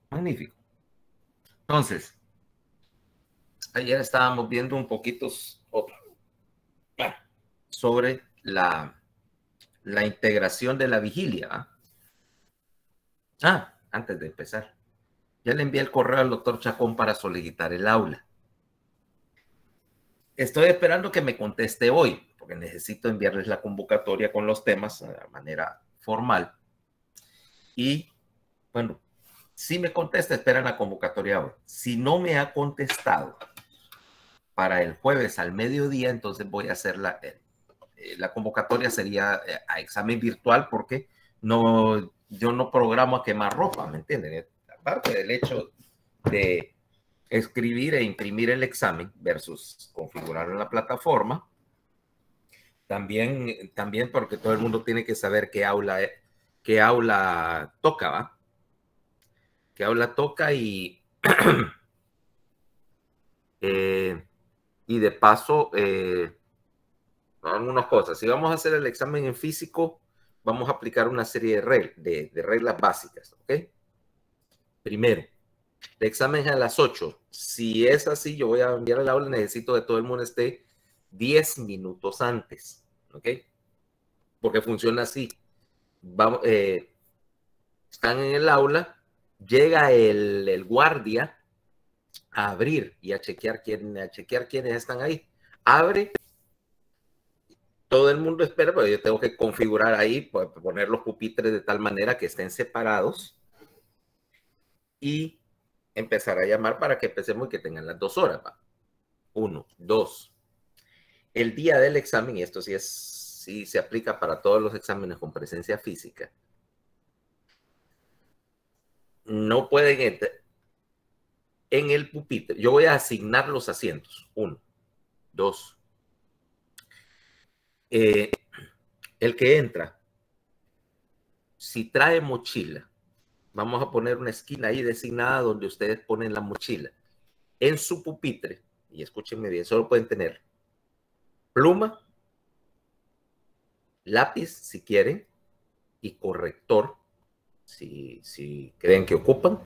Magnífico. Entonces, ayer estábamos viendo un poquito sobre la integración de la vigilia. Antes de empezar, ya le envié el correo al doctor Chacón para solicitar el aula. Estoy esperando que me conteste hoy, porque necesito enviarles la convocatoria con los temas de manera formal. Y, bueno, si me contesta, esperan la convocatoria hoy. Si no me ha contestado para el jueves al mediodía, entonces voy a hacer la convocatoria sería a examen virtual, porque yo no programo a quemar ropa, ¿me entienden? Aparte del hecho de escribir e imprimir el examen versus configurarlo en la plataforma, también porque todo el mundo tiene que saber qué aula toca, ¿va? Qué aula toca y de paso, algunas cosas. Si vamos a hacer el examen en físico, vamos a aplicar una serie de reglas básicas, ¿ok? Primero, el examen es a las 8. Si es así, yo voy a enviar el aula, necesito que todo el mundo esté 10 minutos antes, ¿ok? Porque funciona así. Están en el aula, llega el guardia a abrir y a chequear quiénes están ahí. Abre, todo el mundo espera, pero yo tengo que configurar ahí, poner los pupitres de tal manera que estén separados y empezar a llamar para que empecemos y que tengan las 2 horas. 1, 2. El día del examen, y esto sí se aplica para todos los exámenes con presencia física, no pueden entrar en el pupitre. Yo voy a asignar los asientos. 1, 2. El que entra, si trae mochila, vamos a poner una esquina ahí designada donde ustedes ponen la mochila. En su pupitre, y escúchenme bien, solo pueden tener pluma, lápiz si quieren, y corrector si creen que ocupan,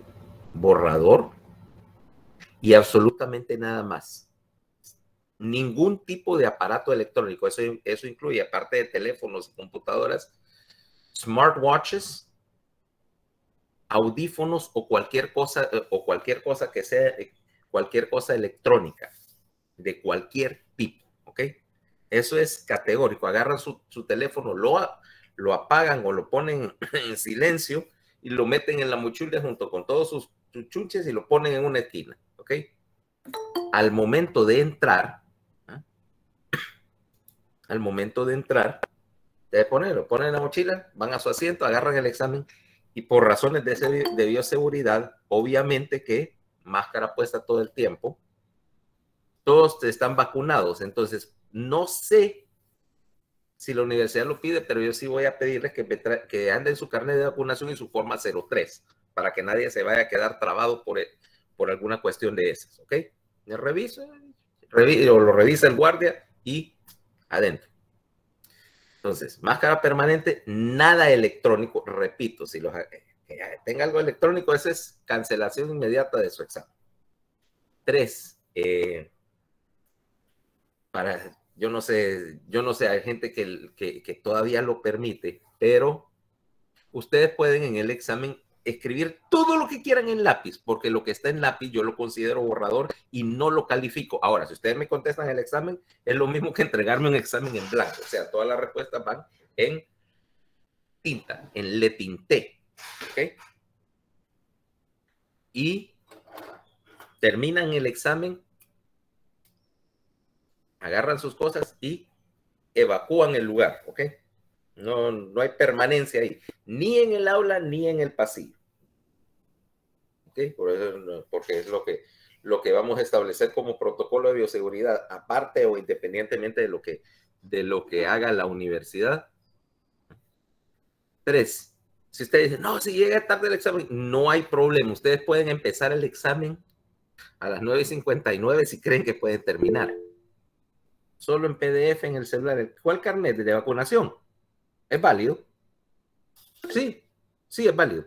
borrador y absolutamente nada más. Ningún tipo de aparato electrónico. Eso incluye, aparte de teléfonos y computadoras, smartwatches, audífonos o cualquier cosa que sea cualquier cosa electrónica de cualquier tipo, ¿ok? Eso es categórico. Agarran su teléfono, lo apagan o lo ponen en silencio y lo meten en la mochila junto con todos sus chunches y lo ponen en una esquina, ¿ok? Al momento de entrar, lo ponen en la mochila, van a su asiento, agarran el examen y por razones de bioseguridad, obviamente que máscara puesta todo el tiempo, todos están vacunados. Entonces, no sé si la universidad lo pide, pero yo sí voy a pedirles que anden su carnet de vacunación y su forma 03, para que nadie se vaya a quedar trabado por alguna cuestión de esas, ¿ok? Lo revisa el guardia y adentro. Entonces, máscara permanente, nada electrónico. Repito, si tenga algo electrónico, esa es cancelación inmediata de su examen. 3, yo no sé, hay gente que todavía lo permite, pero ustedes pueden en el examen escribir todo lo que quieran en lápiz, porque lo que está en lápiz yo lo considero borrador y no lo califico. Ahora, si ustedes me contestan el examen, es lo mismo que entregarme un examen en blanco. O sea, todas las respuestas van en tinta, en le tinté, ¿ok? Y terminan el examen, agarran sus cosas y evacúan el lugar, ¿ok? No hay permanencia ahí, ni en el aula ni en el pasillo. ¿Ok? Porque es lo que vamos a establecer como protocolo de bioseguridad, aparte o independientemente de lo que haga la universidad. 3, si ustedes dicen, no, si llega tarde el examen, no hay problema. Ustedes pueden empezar el examen a las 9:59 si creen que pueden terminar. Solo en PDF en el celular. ¿Cuál carnet de vacunación? ¿Es válido? Sí, es válido.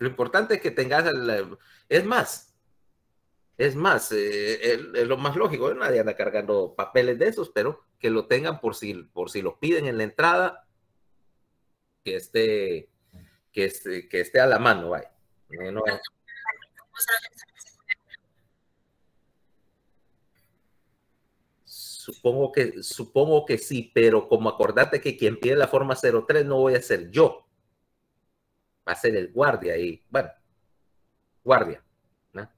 Lo importante es que tengas, es más, es lo más lógico, nadie anda cargando papeles de esos, pero que lo tengan por si lo piden en la entrada, que esté a la mano, vaya. No, supongo que sí, pero como acordate que quien pide la forma 03 no voy a ser yo, va a ser el guardia y, bueno, guardia, ¿no?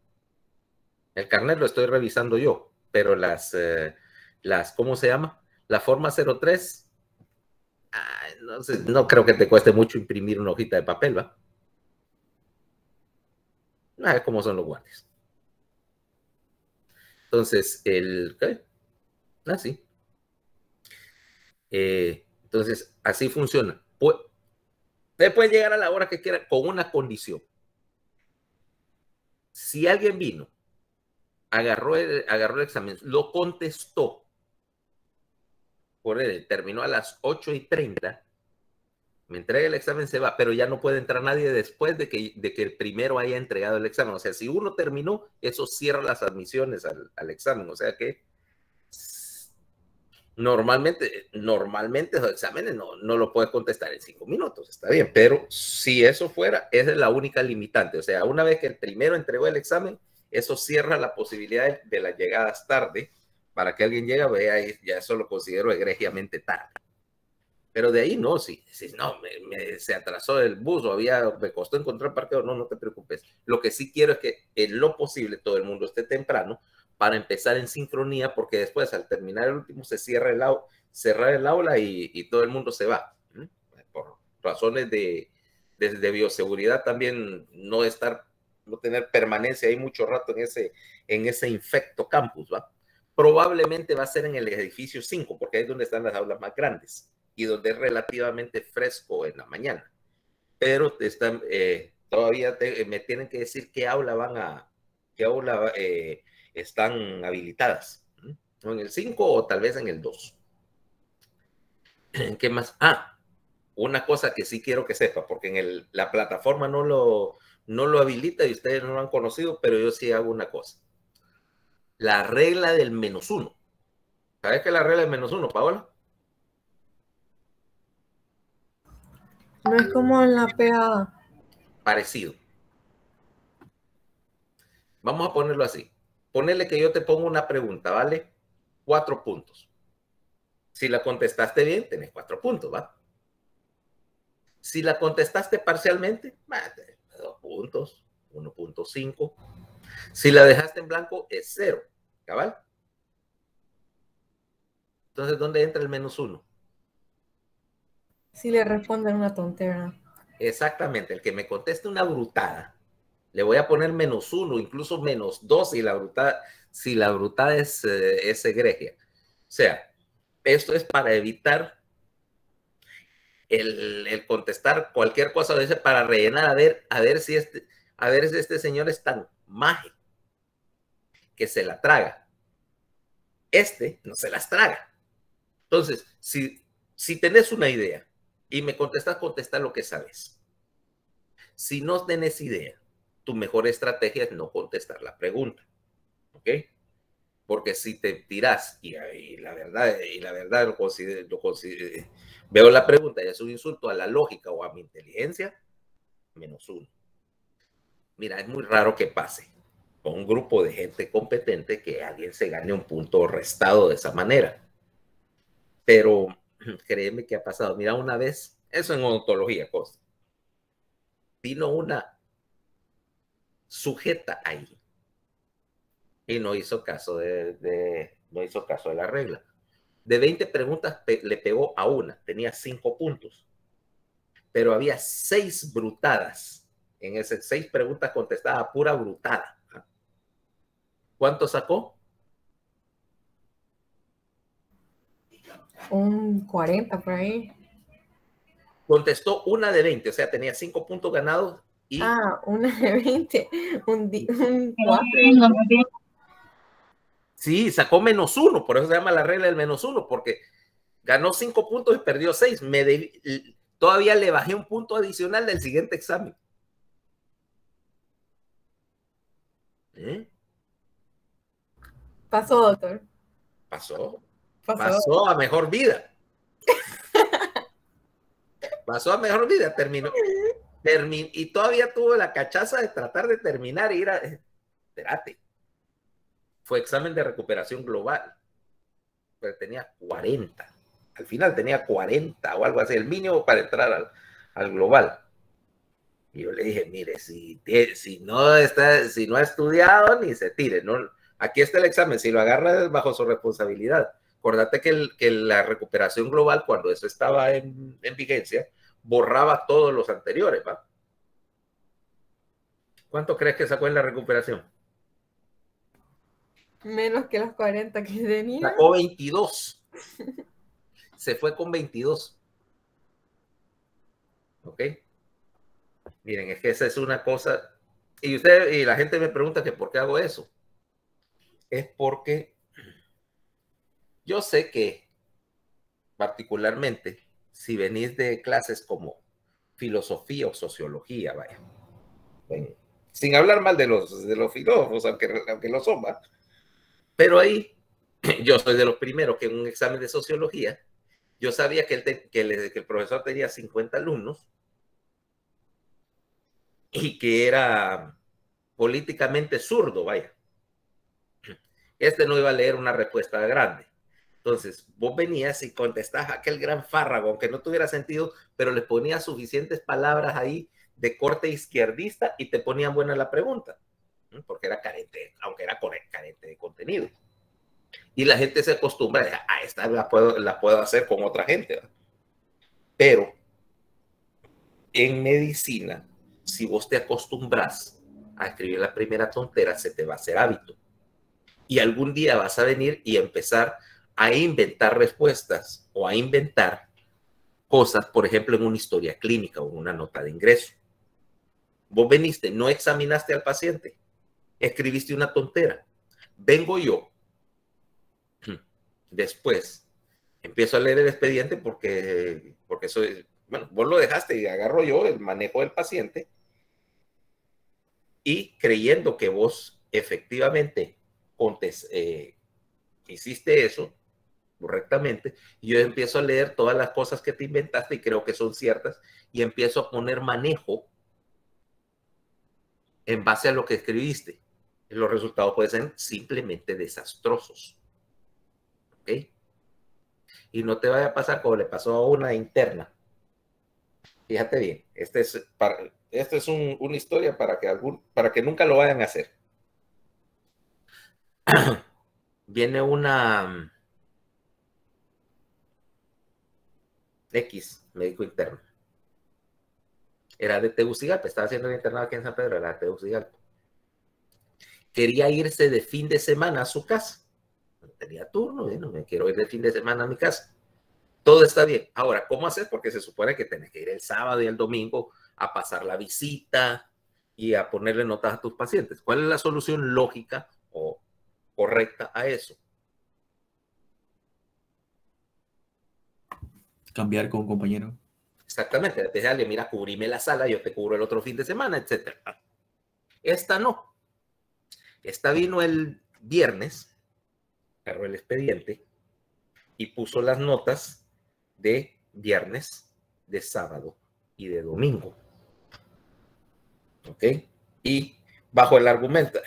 El carnet lo estoy revisando yo, pero ¿cómo se llama? La forma 03, no sé, no creo que te cueste mucho imprimir una hojita de papel, ¿va? ¿Cómo son los guardias? Entonces, ¿qué? Así. Entonces, así funciona. Usted puede llegar a la hora que quiera con una condición. Si alguien vino, agarró el examen, lo contestó, terminó a las 8:30, me entrega el examen, se va, pero ya no puede entrar nadie después de que el primero haya entregado el examen. O sea, si uno terminó, eso cierra las admisiones al examen. O sea que normalmente los exámenes no lo puedes contestar en 5 minutos, está bien, pero si eso fuera, esa es la única limitante. O sea, una vez que el primero entregó el examen, eso cierra la posibilidad de las llegadas tarde. Para que alguien llegue, vea, ya eso lo considero egregiamente tarde. Pero de ahí no, si no, se atrasó el bus o me costó encontrar parqueo, no te preocupes. Lo que sí quiero es que en lo posible todo el mundo esté temprano para empezar en sincronía, porque después al terminar el último se cerrar el aula y todo el mundo se va. Por razones de bioseguridad también no tener permanencia ahí mucho rato en ese infecto campus, ¿va? Probablemente va a ser en el edificio 5, porque ahí es donde están las aulas más grandes y donde es relativamente fresco en la mañana. Pero todavía me tienen que decir qué aula están habilitadas. ¿No? En el 5 o tal vez en el 2. ¿Qué más? Una cosa que sí quiero que sepa, porque en la plataforma no lo habilita y ustedes no lo han conocido, pero yo sí hago una cosa. La regla del -1. ¿Sabes qué es la regla del -1, Paola? No es como en la PA. Parecido. Vamos a ponerlo así. Ponerle que yo te pongo una pregunta, ¿vale? 4 puntos. Si la contestaste bien, tenés 4 puntos, ¿va? Si la contestaste parcialmente, 2 puntos, 1.5. Si la dejaste en blanco, es 0, ¿cabal? Entonces, ¿dónde entra el -1? Si le responden una tontera. Exactamente, el que me conteste una brutada, le voy a poner -1, incluso -2 si la brutada es egregia. O sea, esto es para evitar el contestar cualquier cosa, para rellenar, a ver si este señor es tan maje que se la traga. No se las traga. Entonces, si tenés una idea y me contestas lo que sabes. Si no tenés idea, tu mejor estrategia es no contestar la pregunta. ¿Ok? Porque si te tiras y la verdad veo la pregunta y es un insulto a la lógica o a mi inteligencia, -1. Mira, es muy raro que pase con un grupo de gente competente que alguien se gane un punto restado de esa manera. Pero créeme que ha pasado. Mira, una vez, eso en odontología, cosa, vino una sujeta ahí y no hizo caso de la regla. De 20 preguntas le pegó a una, tenía 5 puntos, pero había 6 brutadas. En esas 6 preguntas contestaba pura brutada. ¿Cuánto sacó? Un 40 por ahí. Contestó una de 20, o sea, tenía 5 puntos ganados. Una de 20. Un 4. Sí, sacó -1, por eso se llama la regla del -1, porque ganó 5 puntos y perdió 6. Todavía le bajé un punto adicional del siguiente examen. ¿Eh? Pasó, doctor. Pasó a mejor vida. Pasó a mejor vida, terminó. Y todavía tuvo la cachaza de tratar de terminar y ir a... Espérate. Fue examen de recuperación global. Pero tenía 40. Al final tenía 40 o algo así, el mínimo para entrar al global. Y yo le dije, mire, si no ha estudiado, ni se tire. ¿No? Aquí está el examen, si lo agarra es bajo su responsabilidad. Acordate que la recuperación global, cuando eso estaba en vigencia, borraba todos los anteriores, ¿va? ¿Cuánto crees que sacó en la recuperación? Menos que los 40 que tenía. Sacó 22. Se fue con 22. ¿Ok? Miren, es que esa es una cosa. Y la gente me pregunta que por qué hago eso. Es porque yo sé que, particularmente, si venís de clases como filosofía o sociología, vaya, bueno, sin hablar mal de los filósofos, aunque lo son, ¿va? Pero ahí yo soy de los primeros que en un examen de sociología, yo sabía que el profesor tenía 50 alumnos y que era políticamente zurdo, vaya. Este no iba a leer una respuesta grande. Entonces, vos venías y contestás aquel gran fárrago, aunque no tuviera sentido, pero le ponías suficientes palabras ahí de corte izquierdista y te ponían buena la pregunta, porque era carente, aunque era carente de contenido. Y la gente se acostumbra a esta la puedo hacer con otra gente, ¿verdad? Pero en medicina, si vos te acostumbras a escribir la primera tontera, se te va a hacer hábito. Y algún día vas a venir y empezar a inventar respuestas o a inventar cosas, por ejemplo, en una historia clínica o en una nota de ingreso. Vos veniste, no examinaste al paciente, escribiste una tontera. Vengo yo, después, empiezo a leer el expediente porque soy, bueno, vos lo dejaste y agarro yo el manejo del paciente y creyendo que vos efectivamente hiciste eso correctamente, y yo empiezo a leer todas las cosas que te inventaste y creo que son ciertas y empiezo a poner manejo en base a lo que escribiste. Los resultados pueden ser simplemente desastrosos. ¿Ok? Y no te vaya a pasar como le pasó a una interna. Fíjate bien, esta es una historia para que nunca lo vayan a hacer. Viene una X, médico interno. Era de Tegucigalpa, estaba haciendo el internado aquí en San Pedro, era de Tegucigalpa. Quería irse de fin de semana a su casa. No tenía turno, no me quiero ir de fin de semana a mi casa. Todo está bien. Ahora, ¿cómo haces? Porque se supone que tenés que ir el sábado y el domingo a pasar la visita y a ponerle notas a tus pacientes. ¿Cuál es la solución lógica o correcta a eso? Cambiar con un compañero. Exactamente. Decirle, mira, cubrime la sala, yo te cubro el otro fin de semana, etc. Esta no. Esta vino el viernes, agarró el expediente y puso las notas de viernes, de sábado y de domingo. ¿Ok? Y bajo el argumento,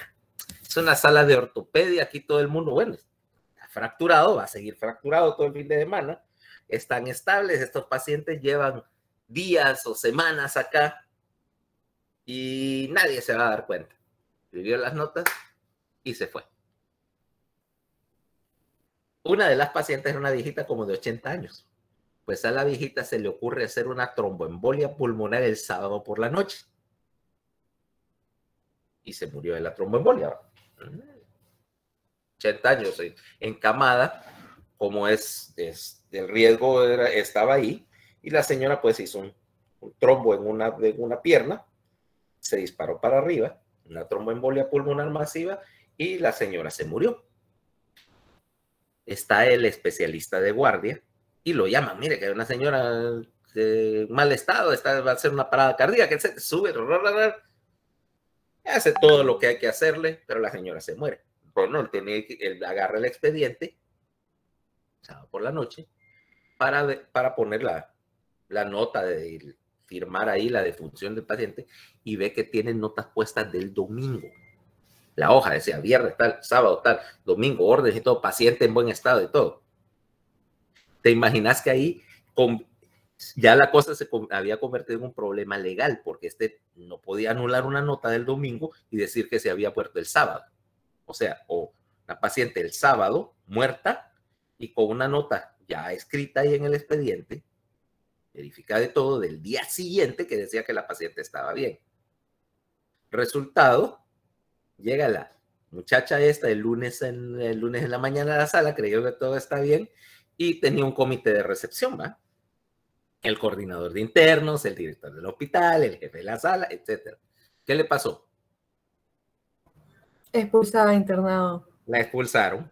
es una sala de ortopedia, aquí todo el mundo, bueno, está fracturado, va a seguir fracturado todo el fin de semana, están estables, estos pacientes llevan días o semanas acá y nadie se va a dar cuenta. Escribió las notas y se fue. Una de las pacientes era una viejita como de 80 años. Pues a la viejita se le ocurre hacer una tromboembolia pulmonar el sábado por la noche. Y se murió de la tromboembolia. 80 años encamada, como el riesgo estaba ahí, y la señora pues hizo un trombo en una pierna, se disparó para arriba, una tromboembolia pulmonar masiva, y la señora se murió. Está el especialista de guardia, y lo llama, mire que hay una señora de mal estado, va a hacer una parada cardíaca, etc. Sube, hace todo lo que hay que hacerle, pero la señora se muere. Bueno, él agarra el expediente, sábado por la noche, para poner la nota de firmar ahí la defunción del paciente y ve que tiene notas puestas del domingo. La hoja decía viernes tal, sábado tal, domingo, órdenes y todo, paciente en buen estado y todo. ¿Te imaginas que ahí ya la cosa se había convertido en un problema legal? Porque no podía anular una nota del domingo y decir que se había muerto el sábado. O sea, o la paciente el sábado muerta y con una nota ya escrita ahí en el expediente, verificada de todo, del día siguiente que decía que la paciente estaba bien. Resultado, llega la muchacha esta el lunes en la mañana a la sala, creyó que todo está bien y tenía un comité de recepción, ¿va? El coordinador de internos, el director del hospital, el jefe de la sala, etc. ¿Qué le pasó? Expulsada, internado. La expulsaron.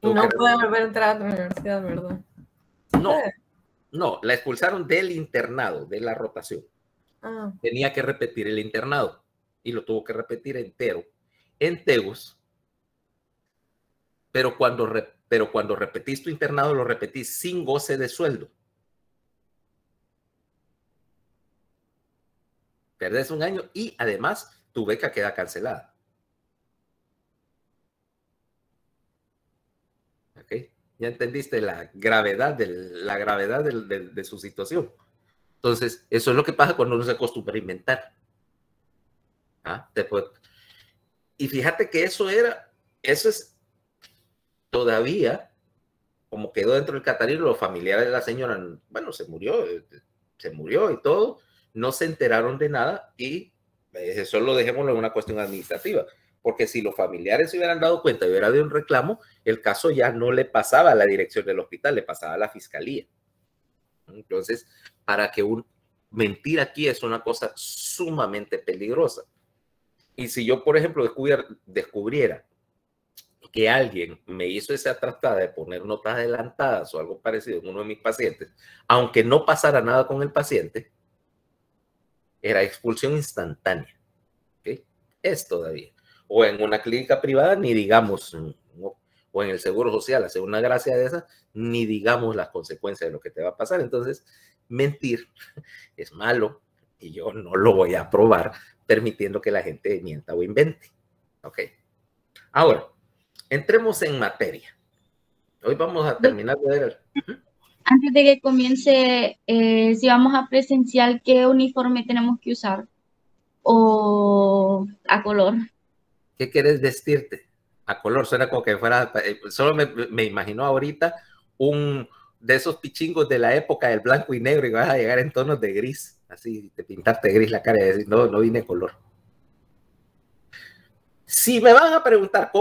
Y no puede volver a entrar a la universidad, ¿verdad? No, la expulsaron del internado, de la rotación. Tenía que repetir el internado y lo tuvo que repetir entero en Tegus, pero cuando repetís tu internado lo repetís sin goce de sueldo. Perdés un año y además tu beca queda cancelada. ¿Ok? Ya entendiste la gravedad de su situación. Entonces, eso es lo que pasa cuando uno se acostumbra a inventar. ¿Ah? Y fíjate que eso es todavía, como quedó dentro del catarino, los familiares de la señora, bueno, se murió y todo, no se enteraron de nada y eso lo dejémoslo en una cuestión administrativa, porque si los familiares se hubieran dado cuenta y hubiera habido un reclamo, el caso ya no le pasaba a la dirección del hospital, le pasaba a la fiscalía. Entonces, para que mentir aquí es una cosa sumamente peligrosa. Y si yo, por ejemplo, descubriera que alguien me hizo esa tratada de poner notas adelantadas o algo parecido en uno de mis pacientes, aunque no pasara nada con el paciente, era expulsión instantánea. ¿Okay? Es todavía. O en una clínica privada, ni digamos, o en el Seguro Social, hacer una gracia de esa, ni digamos las consecuencias de lo que te va a pasar. Entonces, mentir es malo y yo no lo voy a aprobar permitiendo que la gente mienta o invente. ¿Ok? Ahora, entremos en materia. Hoy vamos a terminar de ver. Antes de que comience, si vamos a presencial, ¿qué uniforme tenemos que usar? ¿O a color? ¿Qué quieres vestirte? A color, suena como que fuera, solo me imagino ahorita un de esos pichingos de la época del blanco y negro y vas a llegar en tonos de gris, así, te pintaste gris la cara y decir, no vine color. Si me van a preguntar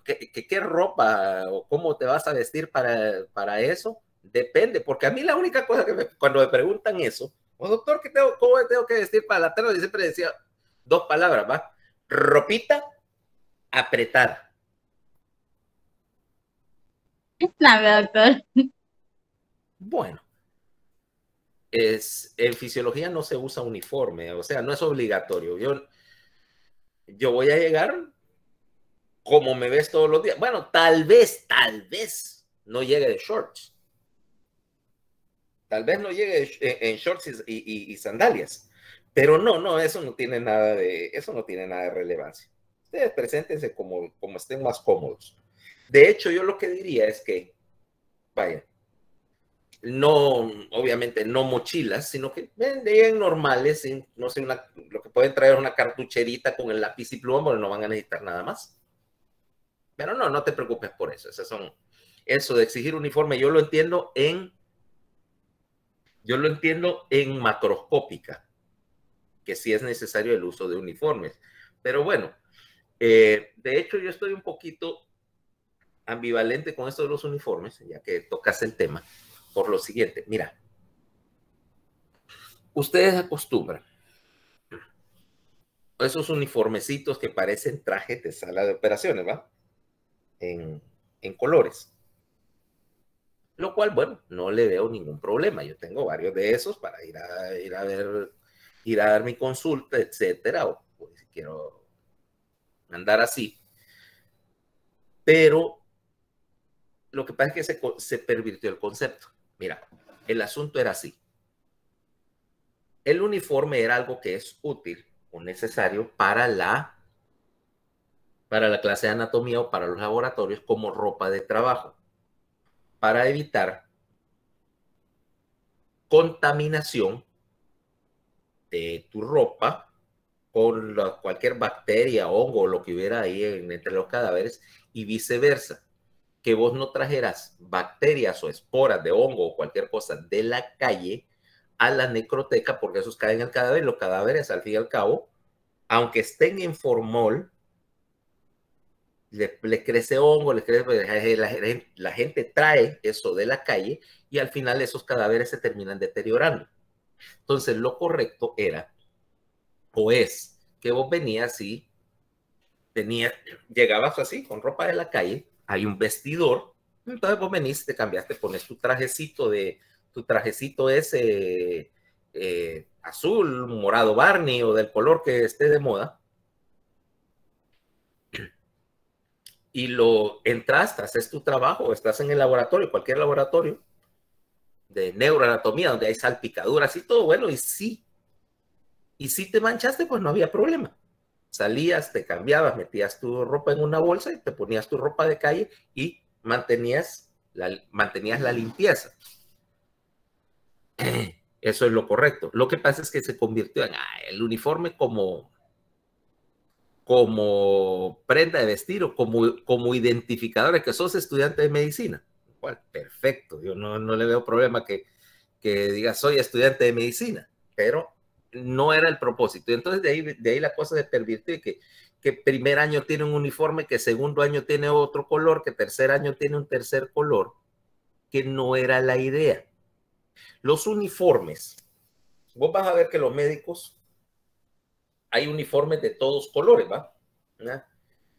qué ropa o cómo te vas a vestir para eso, depende, porque a mí la única cosa que cuando me preguntan eso, doctor, ¿cómo tengo que vestir para la tarde? Yo siempre decía 2 palabras, ¿va? Ropita apretada. Nada, doctor. Bueno, en fisiología no se usa uniforme, o sea, no es obligatorio. Yo voy a llegar como me ves todos los días. Bueno, tal vez no llegue de shorts. Tal vez no llegue en shorts y sandalias. Pero no, eso no tiene nada de relevancia. Ustedes preséntense como estén más cómodos. De hecho, yo lo que diría es que, vaya, no, obviamente no mochilas, sino que lleguen normales, no sé, lo que pueden traer una cartucherita con el lápiz y pluma, porque no van a necesitar nada más. Pero no te preocupes por eso. Eso de exigir uniforme, yo lo entiendo en macroscópica, que sí es necesario el uso de uniformes. Pero bueno, de hecho yo estoy un poquito ambivalente con esto de los uniformes, ya que tocas el tema, por lo siguiente. Mira, ustedes acostumbran esos uniformecitos que parecen trajes de sala de operaciones, ¿va? En colores. Lo cual, bueno, no le veo ningún problema. Yo tengo varios de esos para ir a dar mi consulta, etcétera, o si quiero andar así. Pero lo que pasa es que se pervirtió el concepto. Mira, el asunto era así. El uniforme era algo que es útil o necesario para la clase de anatomía o para los laboratorios como ropa de trabajo, para evitar contaminación de tu ropa con cualquier bacteria, hongo o lo que hubiera ahí entre los cadáveres y viceversa. Que vos no trajeras bacterias o esporas de hongo o cualquier cosa de la calle a la necroteca, porque esos caen en el cadáver. Los cadáveres, al fin y al cabo, aunque estén en formol, le crece hongo, la gente trae eso de la calle y al final esos cadáveres se terminan deteriorando. Entonces, lo correcto era, o es, que vos venías y llegabas así, con ropa de la calle, hay un vestidor, entonces vos venís, te cambiaste, pones tu trajecito ese azul, morado Barney o del color que esté de moda, y lo entras, haces tu trabajo, estás en el laboratorio, cualquier laboratorio de neuroanatomía, donde hay salpicaduras y todo, bueno, y si te manchaste, pues no había problema. Salías, te cambiabas, metías tu ropa en una bolsa y te ponías tu ropa de calle y mantenías la limpieza. Eso es lo correcto. Lo que pasa es que se convirtió en el uniforme como prenda de vestir o como identificador de que sos estudiante de medicina. Bueno, perfecto, yo no le veo problema que digas soy estudiante de medicina, pero no era el propósito. Entonces de ahí la cosa se pervirtió, que primer año tiene un uniforme, que segundo año tiene otro color, que tercer año tiene un tercer color, que no era la idea. Los uniformes, vos vas a ver que los médicos, hay uniformes de todos colores, ¿va? ¿No?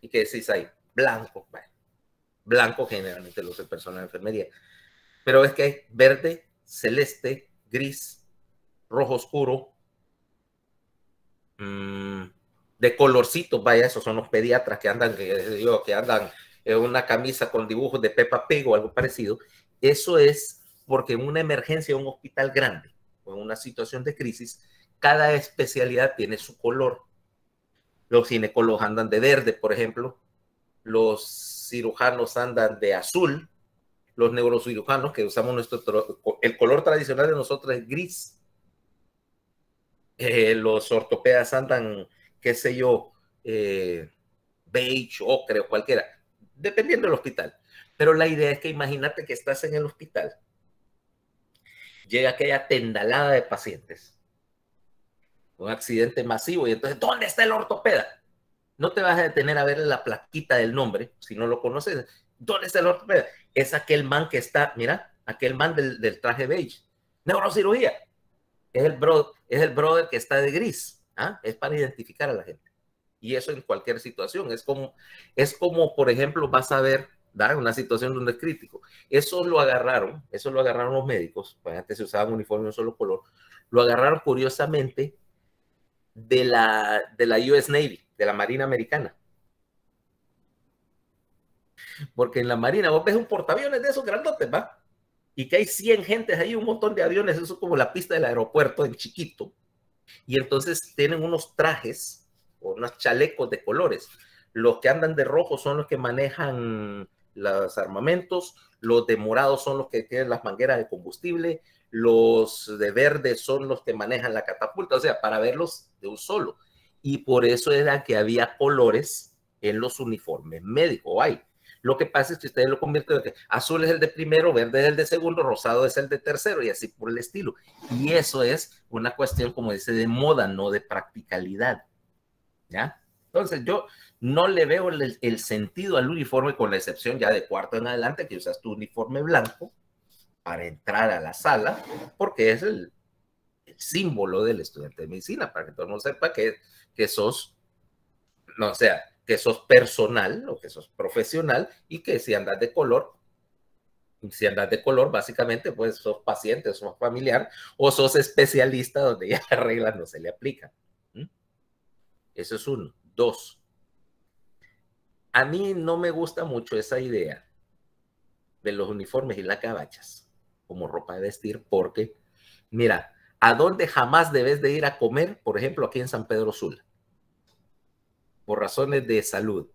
¿Y qué decís ahí? Blanco, bueno, blanco generalmente lo usa el personal de enfermería, pero es que hay verde, celeste, gris, rojo oscuro, de colorcitos, vaya, esos son los pediatras que andan en una camisa con dibujos de Peppa Pig o algo parecido. Eso es porque en una emergencia, un hospital grande o en una situación de crisis, cada especialidad tiene su color. Los ginecólogos andan de verde, por ejemplo, los cirujanos andan de azul, los neurocirujanos que usamos el color tradicional de nosotros es gris. Los ortopedas andan, qué sé yo, beige, ocre o cualquiera, dependiendo del hospital. Pero la idea es que imagínate que estás en el hospital, llega aquella tendalada de pacientes, un accidente masivo, y entonces, ¿dónde está el ortopeda? No te vas a detener a ver la plaquita del nombre, si no lo conoces. ¿Dónde está el ortopeda? Es aquel man que está, mira, aquel man del traje beige. Neurocirugía. Es el brother que está de gris. Es para identificar a la gente. Y eso en cualquier situación. Es como por ejemplo, vas a ver, una situación donde es crítico. Eso lo agarraron los médicos. Pues antes se usaban uniforme de un solo color. Lo agarraron curiosamente de la US Navy, de la Marina Americana. Porque en la Marina vos ves un portaaviones de esos grandotes, ¿va? Y que hay 100 gentes ahí, un montón de aviones, eso es como la pista del aeropuerto en chiquito. Y entonces tienen unos trajes o unos chalecos de colores. Los que andan de rojo son los que manejan los armamentos, los de morado son los que tienen las mangueras de combustible, los de verde son los que manejan la catapulta, o sea, para verlos de un solo. Y por eso era que había colores en los uniformes médicos. Hay. Lo que pasa es que ustedes lo convierten en que azul es el de primero, verde es el de segundo, rosado es el de tercero y así por el estilo. Y eso es una cuestión, como dice, de moda, no de practicalidad. ¿Ya? Entonces yo no le veo el sentido al uniforme, con la excepción ya de cuarto en adelante, que usas tu uniforme blanco para entrar a la sala, porque es el símbolo del estudiante de medicina, para que todo el mundo sepa que sos, no, o sea, que sos personal o que sos profesional, y que si andas de color, básicamente, pues sos paciente, sos familiar o sos especialista, donde ya las reglas no se le aplican. Eso es uno. Dos, a mí no me gusta mucho esa idea de los uniformes y las gabachas como ropa de vestir, porque, mira, ¿a dónde jamás debes de ir a comer? Por ejemplo, aquí en San Pedro Sula, por razones de salud.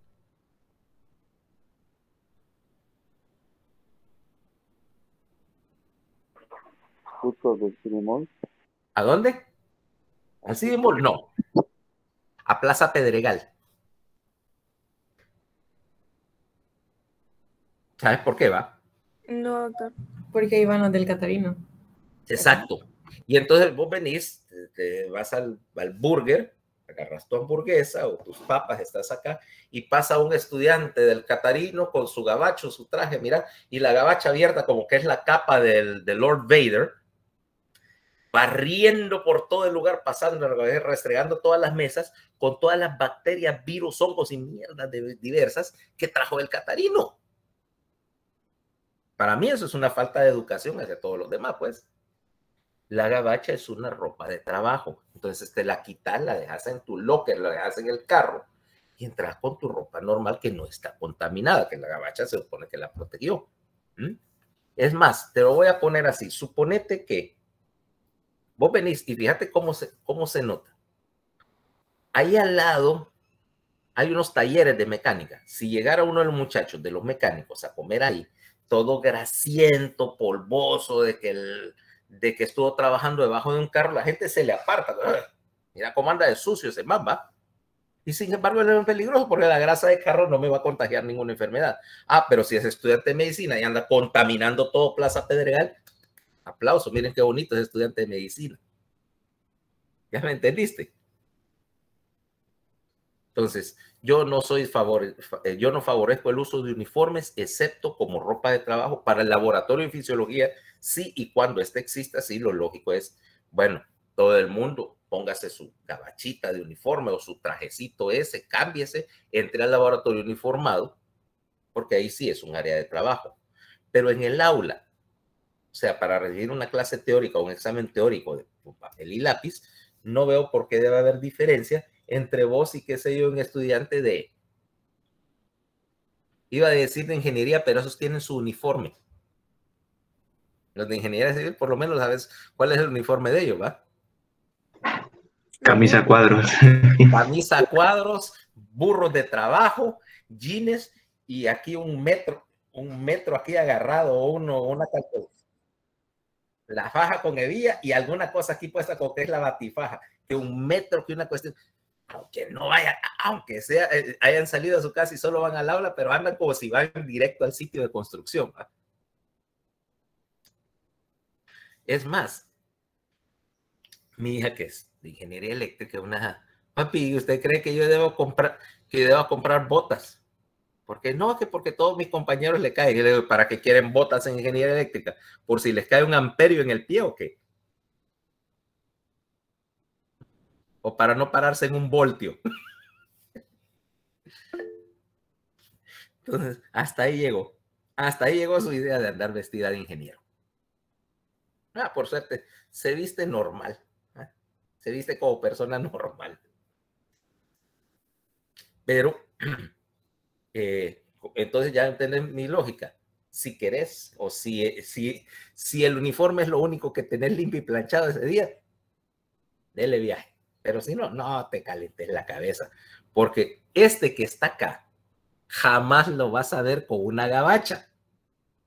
Justo del Cinemol. ¿A dónde? ¿Al City Mall? No. A Plaza Pedregal. ¿Sabes por qué va? No, doctor. Porque iban los del Catarino. Exacto. Y entonces vos venís, te vas al burger, agarras tu hamburguesa o tus papas, estás acá, y pasa un estudiante del Catarino con su gabacho, su traje, mira, y la gabacha abierta como que es la capa de Lord Vader, barriendo por todo el lugar, pasando, restregando todas las mesas con todas las bacterias, virus, hongos y mierdas diversas que trajo el Catarino. Para mí eso es una falta de educación hacia todos los demás, pues. La gabacha es una ropa de trabajo. Entonces te la quitas, la dejas en tu locker, la dejas en el carro y entras con tu ropa normal que no está contaminada, que la gabacha se supone que la protegió. Es más, te lo voy a poner así. Suponete que vos venís y fíjate cómo se nota. Ahí al lado hay unos talleres de mecánica. Si llegara uno de los muchachos, de los mecánicos, a comer ahí, todo grasiento, polvoso, de que estuvo trabajando debajo de un carro, la gente se le aparta. Mira cómo anda de sucio ese mamba. Y sin embargo, él es peligroso porque la grasa de carro no me va a contagiar ninguna enfermedad. Pero si es estudiante de medicina y anda contaminando todo Plaza Pedregal, aplauso, miren qué bonito es estudiante de medicina. ¿Ya me entendiste? Entonces, yo no favorezco el uso de uniformes, excepto como ropa de trabajo para el laboratorio de fisiología, sí, y cuando este exista, sí, lo lógico es, bueno, todo el mundo póngase su gabachita de uniforme o su trajecito ese, cámbiese, entre al laboratorio uniformado, porque ahí sí es un área de trabajo. Pero en el aula, o sea, para recibir una clase teórica o un examen teórico de papel y lápiz, no veo por qué debe haber diferencia entre vos y qué sé yo, un estudiante iba a decir de ingeniería, pero esos tienen su uniforme. Los de ingeniería civil, por lo menos sabes cuál es el uniforme de ellos, ¿va? Camisa cuadros. Camisa a cuadros, burros de trabajo, jeans y aquí un metro aquí agarrado, una calculadora. La faja con hebilla y alguna cosa aquí puesta con que es la batifaja, que un metro, que una cuestión, aunque no vaya, aunque sea, hayan salido a su casa y solo van al aula, pero andan como si van directo al sitio de construcción. ¿Va? Es más, mi hija que es de ingeniería eléctrica, papi, ¿usted cree que yo debo comprar botas? Porque no, que porque todos mis compañeros le caen. Y le digo, ¿para qué quieren botas en ingeniería eléctrica? ¿Por si les cae un amperio en el pie o qué? O para no pararse en un voltio. Entonces, hasta ahí llegó. Hasta ahí llegó su idea de andar vestida de ingeniero. Por suerte, se viste normal. Se viste como persona normal. Pero, entonces ya entiendes mi lógica. Si querés, o si el uniforme es lo único que tenés limpio y planchado ese día, dele viaje. Pero si no, no te calentes la cabeza. Porque este que está acá, jamás lo vas a ver con una gabacha.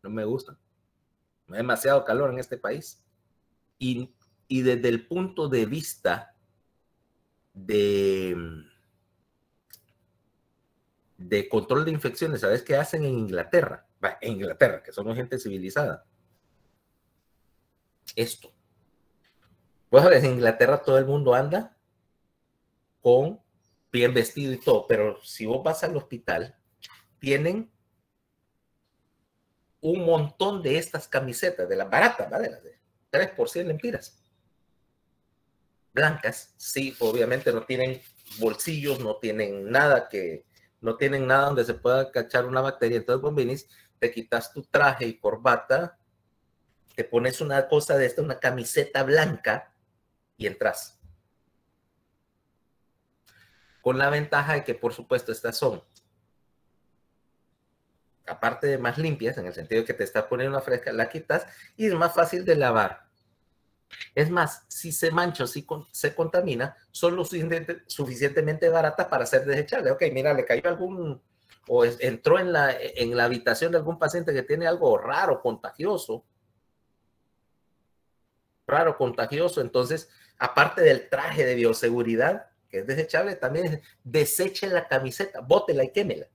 No me gusta. No hay demasiado calor en este país. Y desde el punto de vista de control de infecciones, ¿sabes qué hacen en Inglaterra? En Inglaterra, que son gente civilizada. Esto. Pues en Inglaterra todo el mundo anda con bien vestido y todo, pero si vos vas al hospital, tienen un montón de estas camisetas, de las baratas, ¿vale? De las de 3 por 100 lempiras. Blancas, sí, obviamente no tienen bolsillos, no tienen nada donde se pueda cachar una bacteria. Entonces vos venís, te quitas tu traje y corbata, te pones una cosa de esta, una camiseta blanca y entras. con la ventaja de que, por supuesto, estas son, aparte de más limpias, en el sentido de que te está poniendo una fresca, la quitas y es más fácil de lavar. Es más, si se mancha o si se contamina, son lo suficientemente baratas para ser desechables. Ok, mira, le cayó algún, o entró en la habitación de algún paciente que tiene algo raro, contagioso, entonces, aparte del traje de bioseguridad, que es desechable, también deseche la camiseta, bótela y quémela.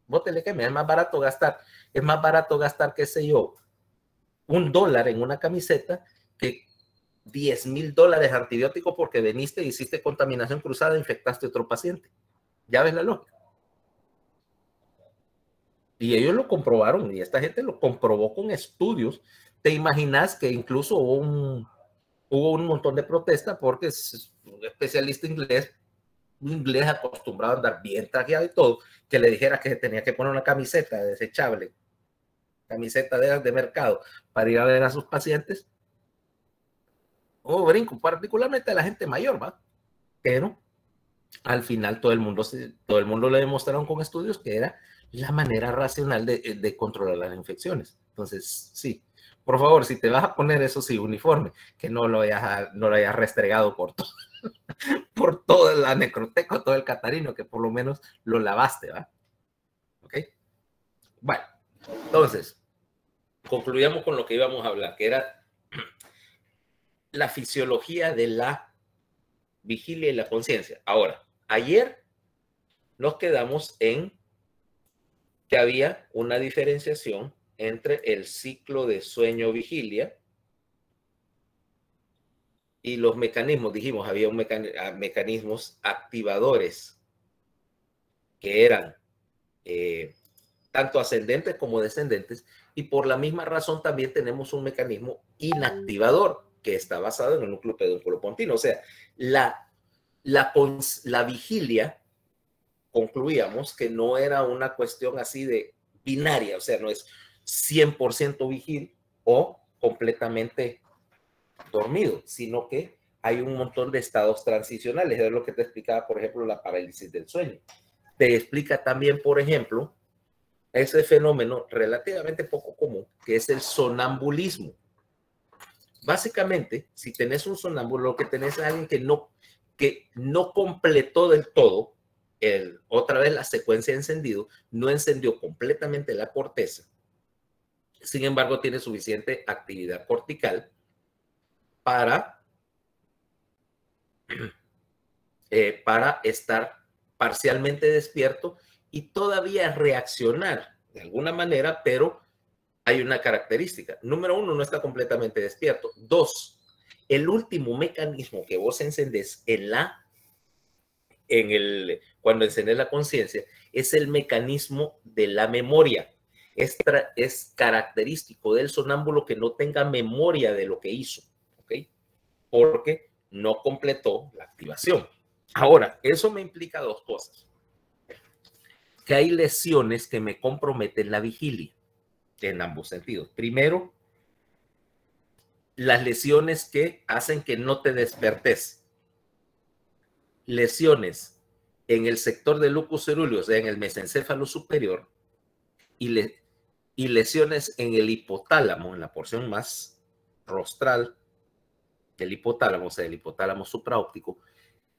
Bótela y quémela, es más barato gastar, qué sé yo, $1 en una camiseta que $10,000 antibióticos porque veniste y hiciste contaminación cruzada e infectaste a otro paciente. Ya ves la lógica. Y ellos lo comprobaron, y esta gente lo comprobó con estudios. ¿Te imaginas que incluso hubo un montón de protestas porque es un especialista inglés acostumbrado a andar bien trajeado y todo, que le dijera que tenía que poner una camiseta desechable, camiseta de mercado, para ir a ver a sus pacientes? Brinco, particularmente a la gente mayor, ¿va? Pero al final todo el mundo le demostraron con estudios que era la manera racional de controlar las infecciones. Entonces, sí, por favor, si te vas a poner eso, sí, uniforme, que no lo hayas restregado por toda la necroteca, todo el catarino, que por lo menos lo lavaste, ¿va? ¿Ok? Bueno, entonces, concluyamos con lo que íbamos a hablar, que era la fisiología de la vigilia y la conciencia. Ahora, ayer nos quedamos en que había una diferenciación entre el ciclo de sueño-vigilia y los mecanismos. Dijimos, había mecanismos activadores que eran tanto ascendentes como descendentes, y por la misma razón también tenemos un mecanismo inactivador que está basado en el núcleo pedúnculo-pontino. O sea, la vigilia, concluíamos que no era una cuestión así de binaria, o sea, no es 100% vigil o completamente dormido, sino que hay un montón de estados transicionales. Es lo que te explicaba, por ejemplo, la parálisis del sueño. Te explica también, por ejemplo, ese fenómeno relativamente poco común, que es el sonambulismo. Básicamente, si tenés un sonámbulo, lo que tenés es alguien que no completó del todo otra vez la secuencia de encendido, no encendió completamente la corteza, sin embargo tiene suficiente actividad cortical para estar parcialmente despierto y todavía reaccionar de alguna manera, pero hay una característica. Número 1, no está completamente despierto. 2, el último mecanismo que vos encendés cuando encendés la conciencia es el mecanismo de la memoria. Es característico del sonámbulo que no tenga memoria de lo que hizo, ¿ok? Porque no completó la activación. Ahora, eso me implica dos cosas. Que hay lesiones que me comprometen la vigilia, en ambos sentidos. Primero, las lesiones que hacen que no te despertes. Lesiones en el sector del lucus cerúleo, o sea, en el mesencéfalo superior, y lesiones en el hipotálamo, en la porción más rostral del hipotálamo, o sea, el hipotálamo supraóptico,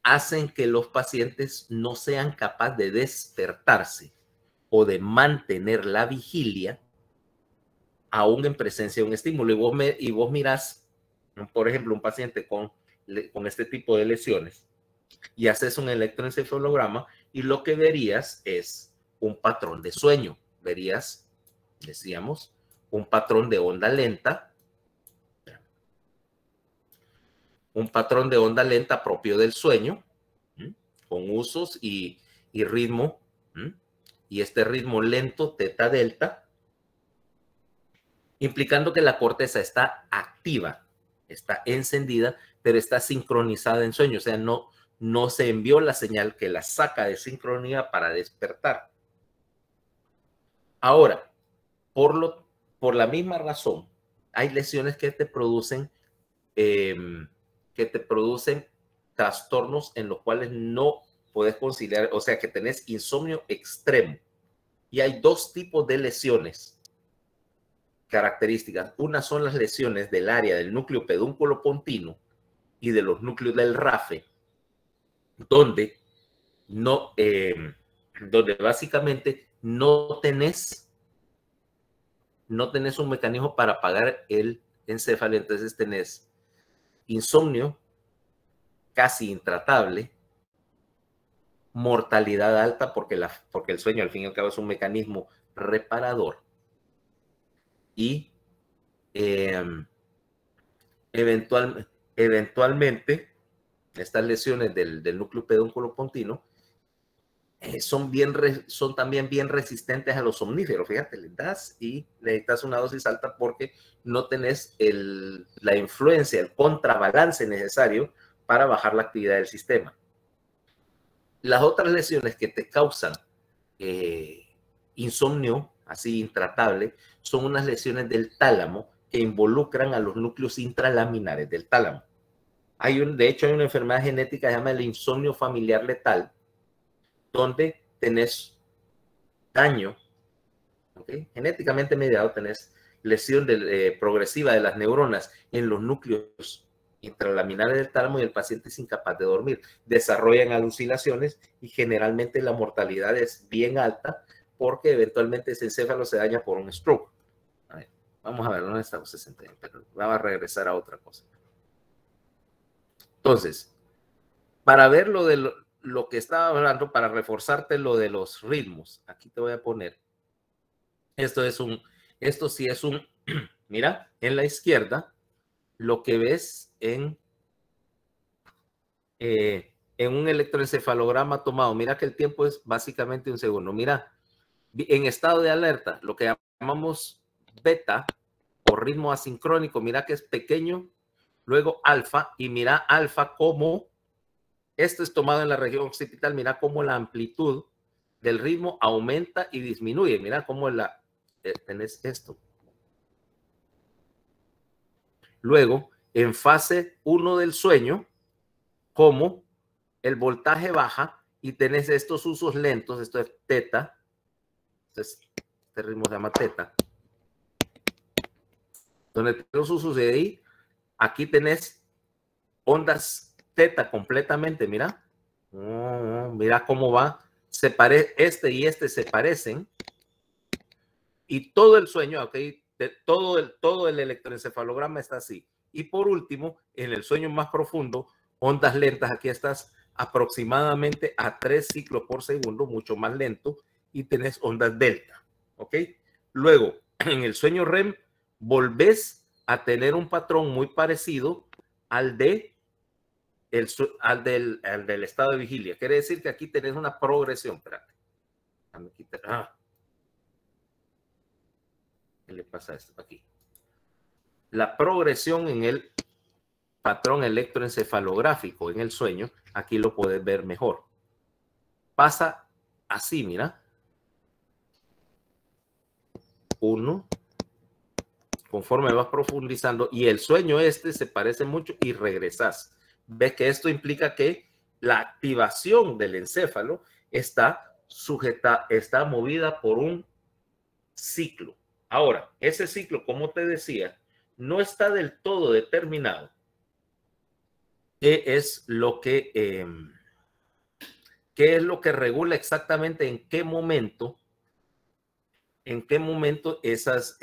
hacen que los pacientes no sean capaces de despertarse o de mantener la vigilia aún en presencia de un estímulo. Y vos mirás, por ejemplo, un paciente con este tipo de lesiones y haces un electroencefalograma y lo que verías es un patrón de sueño. Verías, decíamos, un patrón de onda lenta, propio del sueño, con usos y ritmo, y este ritmo lento, teta delta, implicando que la corteza está activa, está encendida, pero está sincronizada en sueño, o sea, no se envió la señal que la saca de sincronía para despertar. Ahora, por la misma razón, hay lesiones que te producen trastornos en los cuales no puedes conciliar, o sea que tenés insomnio extremo. Y hay dos tipos de lesiones características. Una son las lesiones del área del núcleo pedúnculo pontino y de los núcleos del RAFE, donde donde básicamente no tenés un mecanismo para apagar el encéfalo. Entonces tenés insomnio casi intratable, mortalidad alta porque el sueño al fin y al cabo es un mecanismo reparador, y eventualmente estas lesiones del núcleo pedúnculo pontino son también bien resistentes a los somníferos. Fíjate, le das y necesitas una dosis alta porque no tenés la influencia, el contrabalance necesario para bajar la actividad del sistema. Las otras lesiones que te causan insomnio así intratable son unas lesiones del tálamo que involucran a los núcleos intralaminares del tálamo. De hecho, hay una enfermedad genética que se llama el insomnio familiar letal, donde tenés daño, ¿okay? Genéticamente mediado, tenés lesión progresiva de las neuronas en los núcleos intralaminares del tálamo y el paciente es incapaz de dormir. Desarrollan alucinaciones y generalmente la mortalidad es bien alta porque eventualmente ese encéfalo se daña por un stroke. A ver, vamos a ver, ¿dónde estamos? 61, pero vamos a regresar a otra cosa. Entonces, para ver lo que estaba hablando, para reforzarte lo de los ritmos, aquí te voy a poner, esto sí es un, mira, en la izquierda, lo que ves en un electroencefalograma tomado, mira que el tiempo es básicamente un segundo, mira, en estado de alerta, lo que llamamos beta o ritmo asincrónico, mira que es pequeño, luego alfa, y mira alfa como, esto es tomado en la región occipital, mira cómo la amplitud del ritmo aumenta y disminuye, mira cómo tenés esto. Luego, en fase 1 del sueño, como el voltaje baja y tenés estos usos lentos, esto es teta, este ritmo se llama teta, donde tenés los usos de ahí, aquí tenés ondas teta completamente, mira, mira cómo va, este y este se parecen, y todo el sueño, okay, todo el electroencefalograma está así. Y por último, en el sueño más profundo, ondas lentas, aquí estás aproximadamente a 3 ciclos por segundo, mucho más lento, y tenés ondas delta, ¿ok? Luego, en el sueño REM, volvés a tener un patrón muy parecido al del estado de vigilia. Quiere decir que aquí tenés una progresión. Espérate. ¿Qué le pasa a esto aquí? La progresión en el patrón electroencefalográfico en el sueño, aquí lo puedes ver mejor. Pasa así, mira. 1, conforme vas profundizando, y el sueño se parece mucho y regresas. Ves que esto implica que la activación del encéfalo está movida por un ciclo. Ahora, ese ciclo, como te decía, no está del todo determinado. ¿Qué es lo que regula exactamente en qué momento esas,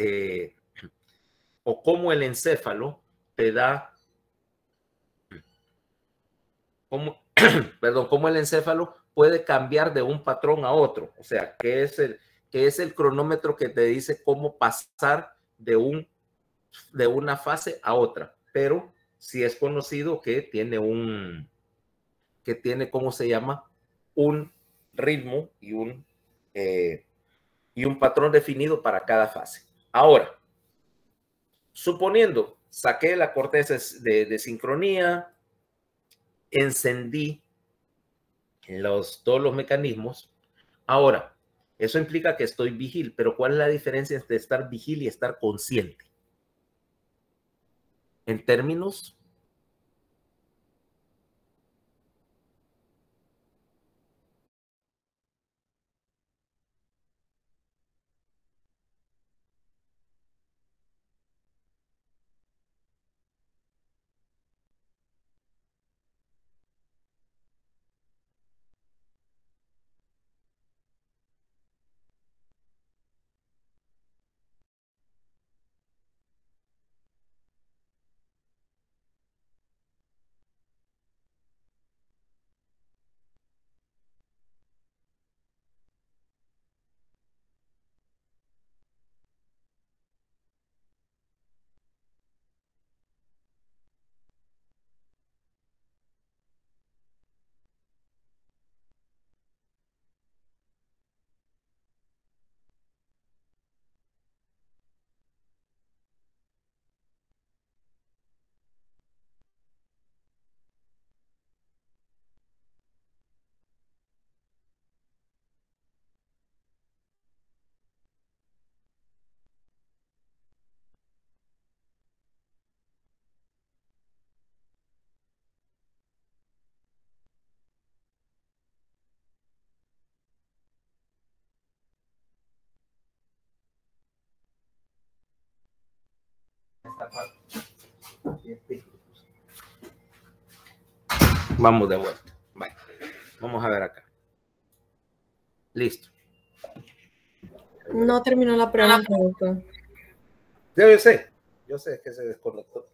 o cómo el encéfalo te da, cómo el encéfalo puede cambiar de un patrón a otro? O sea, ¿qué es el cronómetro que te dice cómo pasar de una fase a otra? Pero sí es conocido que tiene ¿cómo se llama? Un ritmo y un patrón definido para cada fase. Ahora, suponiendo, saqué la corteza de sincronía, encendí todos los mecanismos. Ahora, eso implica que estoy vigil, pero ¿cuál es la diferencia entre estar vigil y estar consciente? En términos Vamos de vuelta. Vale. Vamos a ver acá. Listo. No terminó la pregunta, doctor. Yo sé que se desconectó.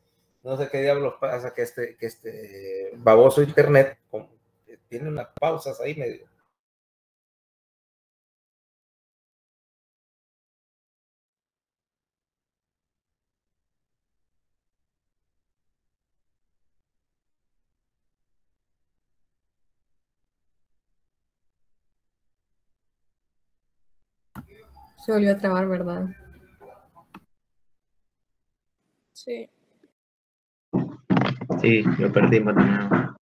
No sé qué diablos pasa que este baboso internet tiene unas pausas ahí medio. Se volvió a trabar, ¿verdad? Sí. Sí, lo perdimos de nuevo.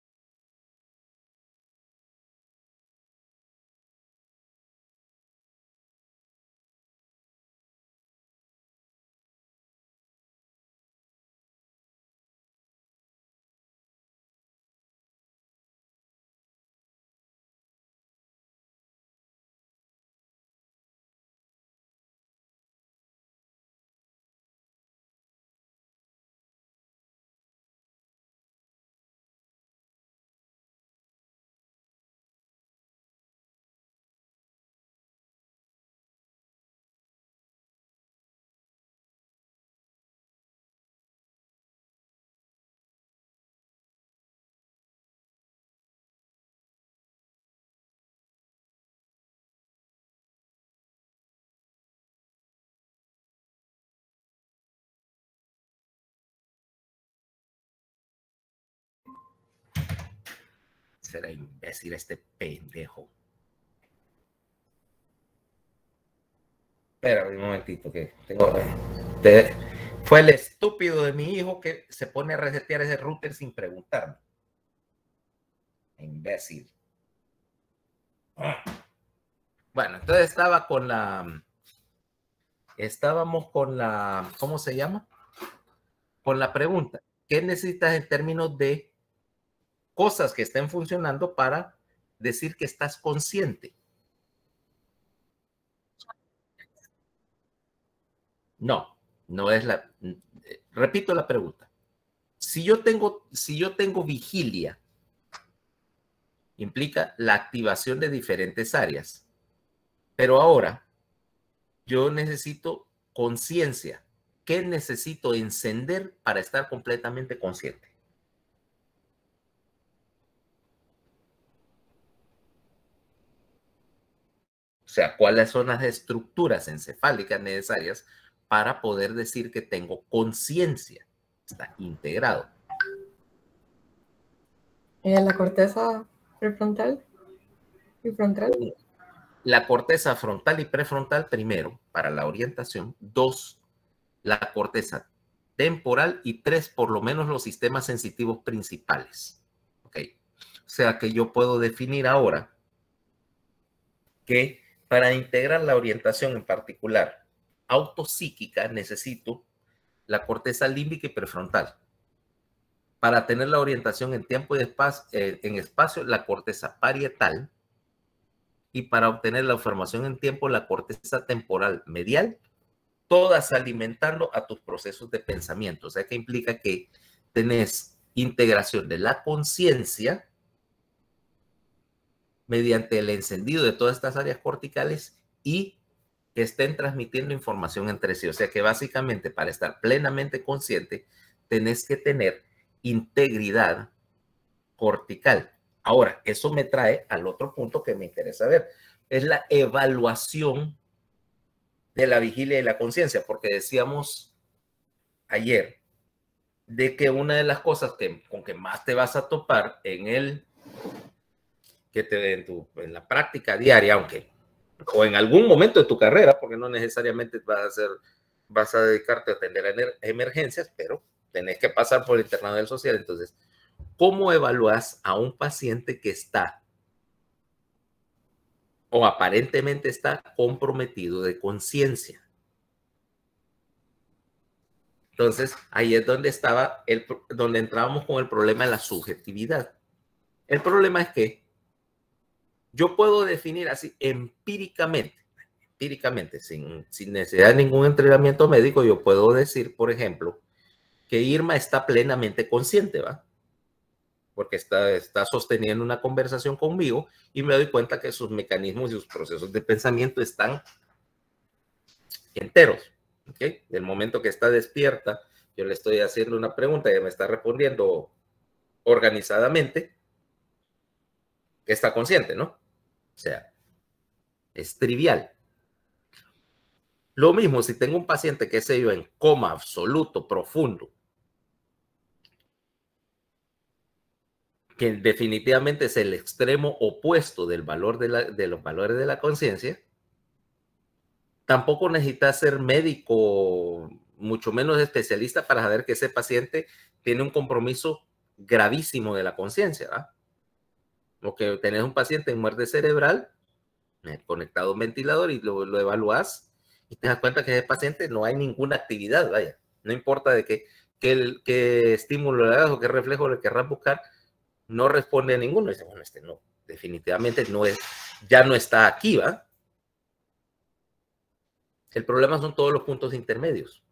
Será imbécil este pendejo. Espera un momentito que tengo. Fue el estúpido de mi hijo que se pone a resetear ese router sin preguntarme. Imbécil. Bueno, entonces estábamos con la, ¿cómo se llama? Con la pregunta, ¿qué necesitas en términos de cosas que estén funcionando para decir que estás consciente? No, no es la, repito la pregunta. Si yo tengo vigilia, implica la activación de diferentes áreas, pero ahora yo necesito conciencia. ¿Qué necesito encender para estar completamente consciente? O sea, ¿cuáles son las estructuras encefálicas necesarias para poder decir que tengo conciencia? Está integrado. La corteza prefrontal y frontal. La corteza frontal y prefrontal primero para la orientación. 2, la corteza temporal y 3, por lo menos los sistemas sensitivos principales. ¿Ok? O sea que yo puedo definir ahora que para integrar la orientación en particular autopsíquica necesito la corteza límbica y prefrontal. Para tener la orientación en tiempo y espacio, la corteza parietal. Y para obtener la información en tiempo, la corteza temporal medial, todas alimentando a tus procesos de pensamiento. O sea, que implica que tenés integración de la conciencia mediante el encendido de todas estas áreas corticales y que estén transmitiendo información entre sí. O sea que básicamente para estar plenamente consciente tenés que tener integridad cortical. Ahora, eso me trae al otro punto que me interesa ver. Es la evaluación de la vigilia y la conciencia, porque decíamos ayer de que una de las cosas con que más te vas a topar en la práctica diaria, o en algún momento de tu carrera, porque no necesariamente vas a dedicarte a atender emergencias, pero tenés que pasar por el internado del social. Entonces, ¿cómo evalúas a un paciente que está o aparentemente está comprometido de conciencia? Entonces, ahí es donde donde entrábamos con el problema de la subjetividad. El problema es que yo puedo definir así empíricamente, sin necesidad de ningún entrenamiento médico, yo puedo decir, por ejemplo, que Irma está plenamente consciente, ¿va? Porque está sosteniendo una conversación conmigo y me doy cuenta que sus mecanismos y sus procesos de pensamiento están enteros. ¿Okay? Del momento que está despierta, yo le estoy haciendo una pregunta y ella me está respondiendo organizadamente, que está consciente, ¿no? O sea, es trivial. Lo mismo si tengo un paciente, qué sé yo, en coma absoluto, profundo, que definitivamente es el extremo opuesto del valor de los valores de la conciencia, tampoco necesita ser médico, mucho menos especialista para saber que ese paciente tiene un compromiso gravísimo de la conciencia, ¿verdad? O que tenés un paciente en muerte cerebral, conectado a un ventilador y lo evalúas y te das cuenta que ese paciente no hay ninguna actividad, vaya. No importa de qué estímulo le hagas o qué reflejo le querrás buscar, no responde a ninguno. Dice, bueno, no, definitivamente no es, ya no está aquí, ¿va? El problema son todos los puntos intermedios,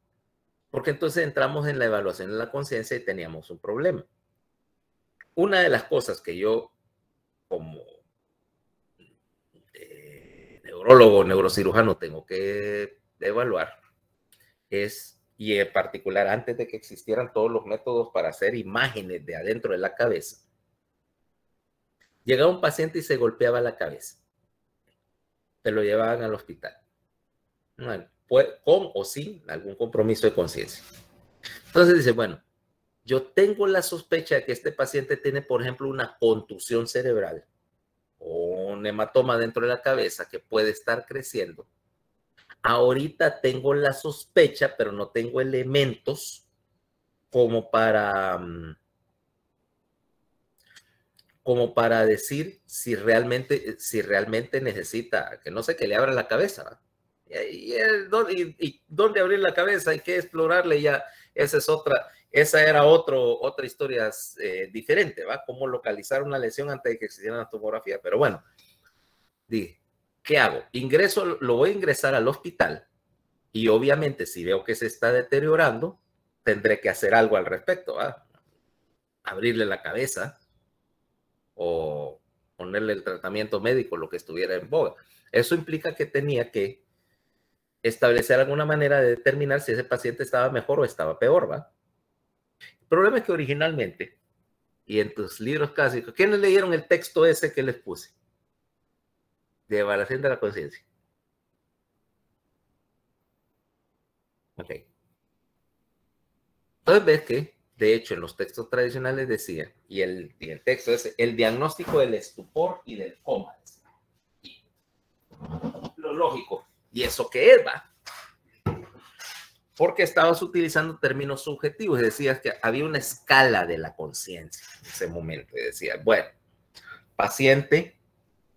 porque entonces entramos en la evaluación de la conciencia y teníamos un problema. Una de las cosas que yo, como neurólogo, neurocirujano, tengo que evaluar es, y en particular antes de que existieran todos los métodos para hacer imágenes de adentro de la cabeza, llegaba un paciente y se golpeaba la cabeza. Te lo llevaban al hospital. Con o sin algún compromiso de conciencia. Entonces dice, bueno, yo tengo la sospecha de que este paciente tiene, por ejemplo, una contusión cerebral o un hematoma dentro de la cabeza que puede estar creciendo. Ahorita tengo la sospecha, pero no tengo elementos como para decir si realmente necesita, que no sé, que le abra la cabeza, ¿verdad? Y dónde abrir la cabeza, hay que explorarle ya, esa era otra historia diferente, ¿va? Cómo localizar una lesión antes de que existiera una tomografía. Pero bueno, dije, ¿qué hago? Lo voy a ingresar al hospital y obviamente si veo que se está deteriorando, tendré que hacer algo al respecto, ¿va? Abrirle la cabeza o ponerle el tratamiento médico, lo que estuviera en boga. Eso implica que tenía que establecer alguna manera de determinar si ese paciente estaba mejor o estaba peor, ¿va? El problema es que originalmente, y en tus libros clásicos, ¿quiénes leyeron el texto ese que les puse? De evaluación de la conciencia. Ok. Entonces ves que, de hecho, en los textos tradicionales decía, y el texto es el diagnóstico del estupor y del coma. Y lo lógico, ¿y eso qué es, va? Porque estabas utilizando términos subjetivos y decías que había una escala de la conciencia en ese momento. Y decías, bueno, paciente,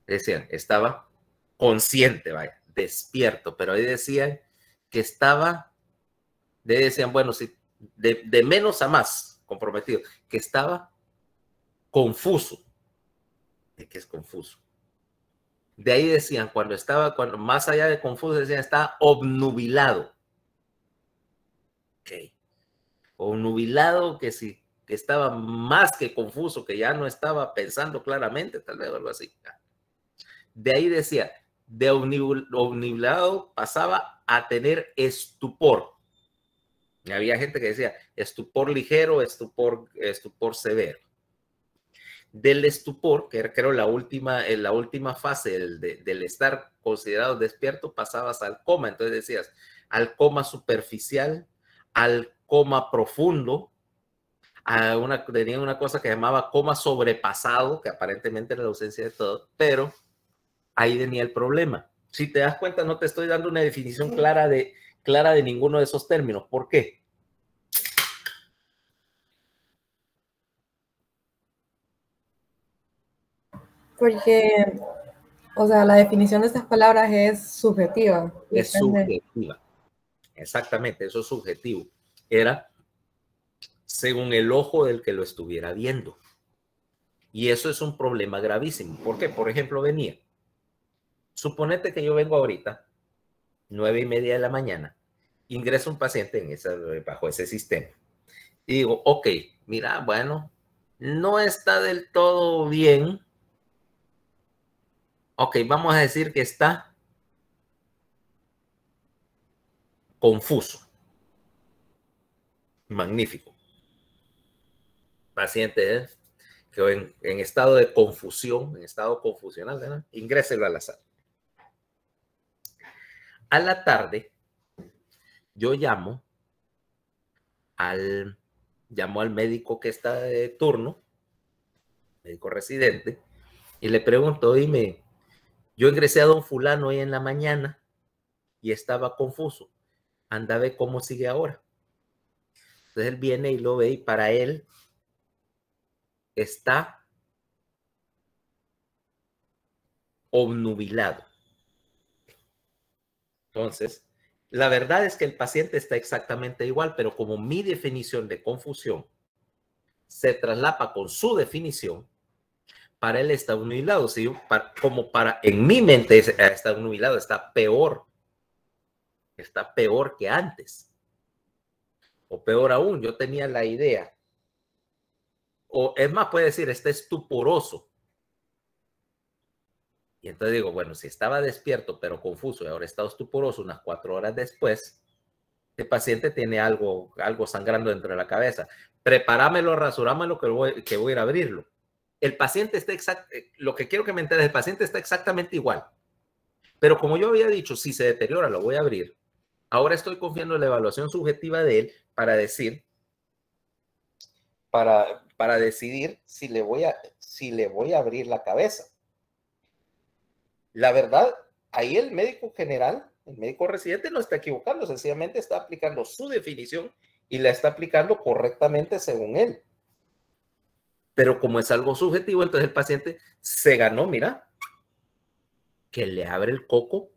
decían, estaba consciente, vaya, despierto, pero ahí decían que estaba, decían, bueno, sí, de menos a más comprometido, que estaba confuso. ¿De qué es confuso? De ahí decían, cuando más allá de confuso, decían, estaba obnubilado. Ok. Obnubilado que sí, que estaba más que confuso, que ya no estaba pensando claramente, tal vez algo así. De ahí decía, de obnubilado pasaba a tener estupor. Y había gente que decía estupor ligero, estupor severo. Del estupor, que era creo la última fase del estar considerado despierto, pasabas al coma. Entonces decías, al coma superficial, al coma profundo, tenía una cosa que llamaba coma sobrepasado, que aparentemente era la ausencia de todo, pero ahí venía el problema. Si te das cuenta, no te estoy dando una definición clara de ninguno de esos términos. ¿Por qué? Porque, o sea, la definición de estas palabras es subjetiva. Es subjetiva. Exactamente, eso es subjetivo. Era según el ojo del que lo estuviera viendo. Y eso es un problema gravísimo. ¿Por qué? Por ejemplo, venía. Suponete que yo vengo ahorita, 9:30 de la mañana, ingresa un paciente bajo ese sistema. Y digo, ok, mira, bueno, no está del todo bien. Ok, vamos a decir que está confuso. Magnífico. Paciente que en estado de confusión, en estado confusional, ¿verdad? Ingréselo a la sala. A la tarde, yo llamo al médico que está de turno, médico residente, y le pregunto, dime, yo ingresé a don fulano hoy en la mañana y estaba confuso. Anda a ver cómo sigue ahora. Entonces él viene y lo ve y para él está obnubilado. Entonces, la verdad es que el paciente está exactamente igual, pero como mi definición de confusión se traslapa con su definición, para él está obnubilado. ¿Sí? En mi mente está obnubilado, está peor que antes. O peor aún, yo tenía la idea, o es más, puede decir, está estuporoso. Y entonces digo, bueno, si estaba despierto pero confuso y ahora está estuporoso unas 4 horas después, este paciente tiene algo sangrando dentro de la cabeza. Prepáramelo, rasurámelo que voy a ir a abrirlo. El paciente está lo que quiero que me enteres, el paciente está exactamente igual. Pero como yo había dicho, si se deteriora, lo voy a abrir. Ahora estoy confiando en la evaluación subjetiva de él para decidir si le voy a abrir la cabeza. La verdad, ahí el médico general, el médico residente no está equivocando, sencillamente está aplicando su definición y la está aplicando correctamente según él. Pero como es algo subjetivo, entonces el paciente se ganó, mira, que le abre el coco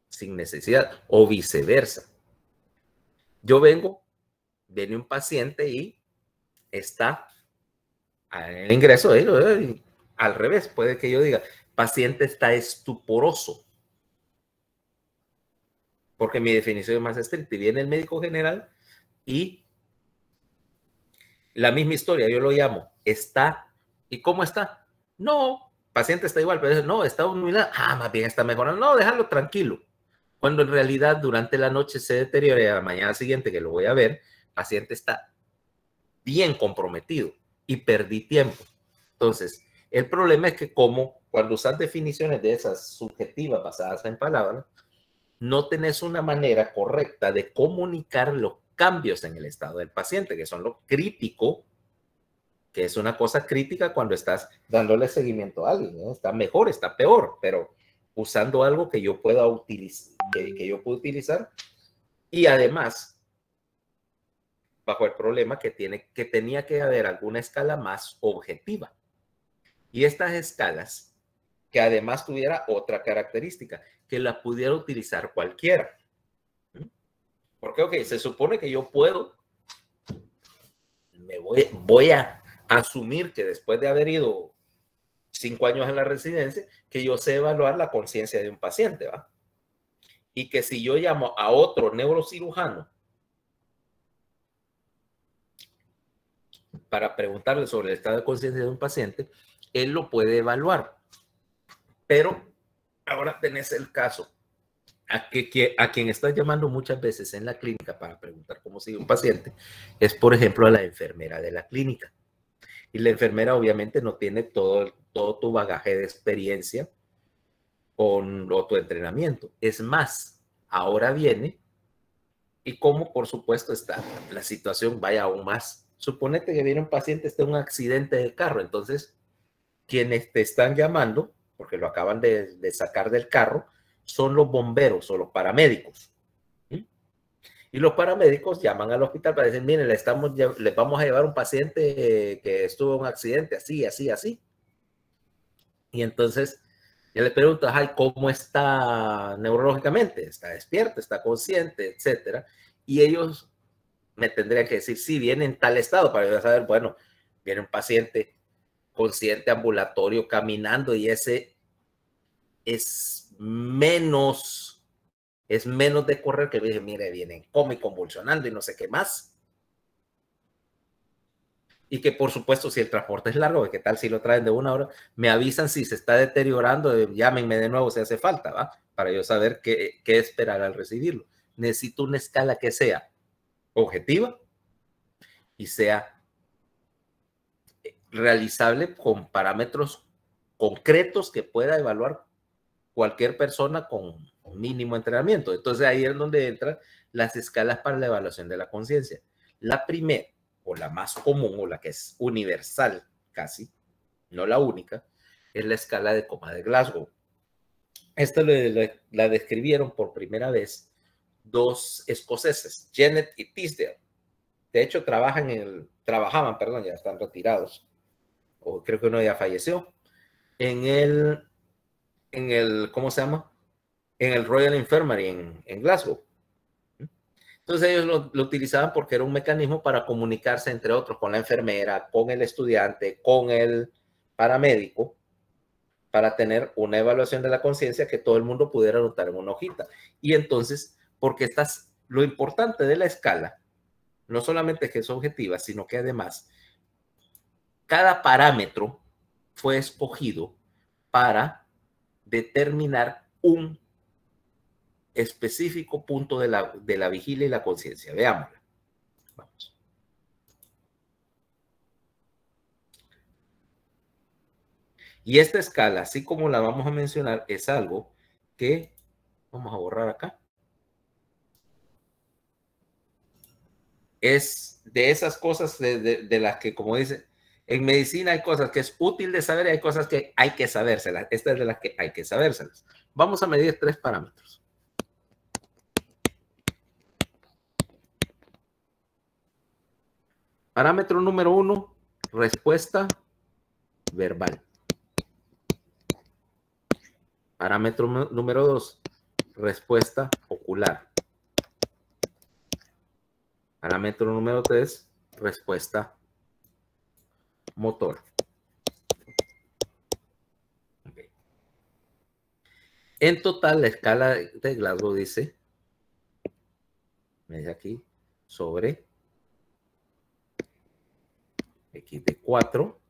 sin necesidad o viceversa. Yo viene un paciente y está en el ingreso, al revés, puede que yo diga, paciente está estuporoso, porque mi definición es más estricta. Y viene el médico general y la misma historia, yo lo llamo, ¿y cómo está? No, paciente está igual, pero no, está obnubilado. Más bien está mejorando. No, déjalo tranquilo. Cuando en realidad durante la noche se deteriora y a la mañana siguiente que lo voy a ver, paciente está bien comprometido y perdí tiempo. Entonces, el problema es que como cuando usas definiciones de esas subjetivas basadas en palabras, no tenés una manera correcta de comunicar los cambios en el estado del paciente, que son lo crítico, que es una cosa crítica cuando estás dándole seguimiento a alguien, ¿no? Está mejor, está peor, pero usando algo que yo pueda utilizar, que yo puedo utilizar, y además bajo el problema que tenía que haber alguna escala más objetiva. Y estas escalas, que además tuviera otra característica, que la pudiera utilizar cualquiera. Porque, ok, se supone que yo puedo, voy a asumir que después de haber ido 5 años en la residencia, que yo sé evaluar la conciencia de un paciente, ¿va? Y que si yo llamo a otro neurocirujano para preguntarle sobre el estado de conciencia de un paciente, él lo puede evaluar. Pero ahora tenés el caso a quien estás llamando muchas veces en la clínica para preguntar cómo sigue un paciente, es por ejemplo a la enfermera de la clínica. Y la enfermera obviamente no tiene todo tu bagaje de experiencia o tu entrenamiento. Es más, ahora viene y como por supuesto está la situación vaya aún más. Suponete que viene un paciente, está en un accidente de carro, entonces quienes te están llamando, porque lo acaban de sacar del carro, son los bomberos o los paramédicos. ¿Sí? Y los paramédicos llaman al hospital para decir, miren, les vamos a llevar un paciente que estuvo en un accidente, así, así, así. Y entonces yo le pregunto, ay, ¿cómo está neurológicamente? ¿Está despierto? ¿Está consciente? Etcétera. Y ellos me tendrían que decir, sí, viene en tal estado, para yo saber, bueno, viene un paciente consciente, ambulatorio, caminando, y ese es menos de correr que dije, mire, viene en coma y convulsionando y no sé qué más. Y que por supuesto, si el transporte es largo, ¿qué tal si lo traen de 1 hora? Me avisan si se está deteriorando, llámenme de nuevo si hace falta, ¿va? Para yo saber qué esperar al recibirlo. Necesito una escala que sea objetiva y sea realizable con parámetros concretos que pueda evaluar cualquier persona con mínimo entrenamiento. Entonces ahí es donde entran las escalas para la evaluación de la conciencia. La primera, o la más común, o la que es universal casi, no la única, es la escala de coma de Glasgow. Esta la describieron por primera vez 2 escoceses, Janet y Tisdale. De hecho, trabajaban, ya están retirados, o creo que uno ya falleció, en el ¿cómo se llama? En el Royal Infirmary en Glasgow. Entonces ellos lo utilizaban porque era un mecanismo para comunicarse entre otros con la enfermera, con el estudiante, con el paramédico, para tener una evaluación de la conciencia que todo el mundo pudiera anotar en una hojita. Y entonces, porque lo importante de la escala, no solamente que es objetiva, sino que además cada parámetro fue escogido para determinar un específico punto de la vigilia y la conciencia. Veámosla. Vamos. Y esta escala, así como la vamos a mencionar, es algo que vamos a borrar acá. Es de esas cosas de las que, como dice, en medicina hay cosas que es útil de saber y hay cosas que hay que sabérselas. Esta es de las que hay que sabérselas. Vamos a medir 3 parámetros. Parámetro número 1, respuesta verbal. Parámetro número 2, respuesta ocular. Parámetro número 3, respuesta motor. Okay. En total, la escala de Glasgow dice, me dice aquí, sobre X de 4,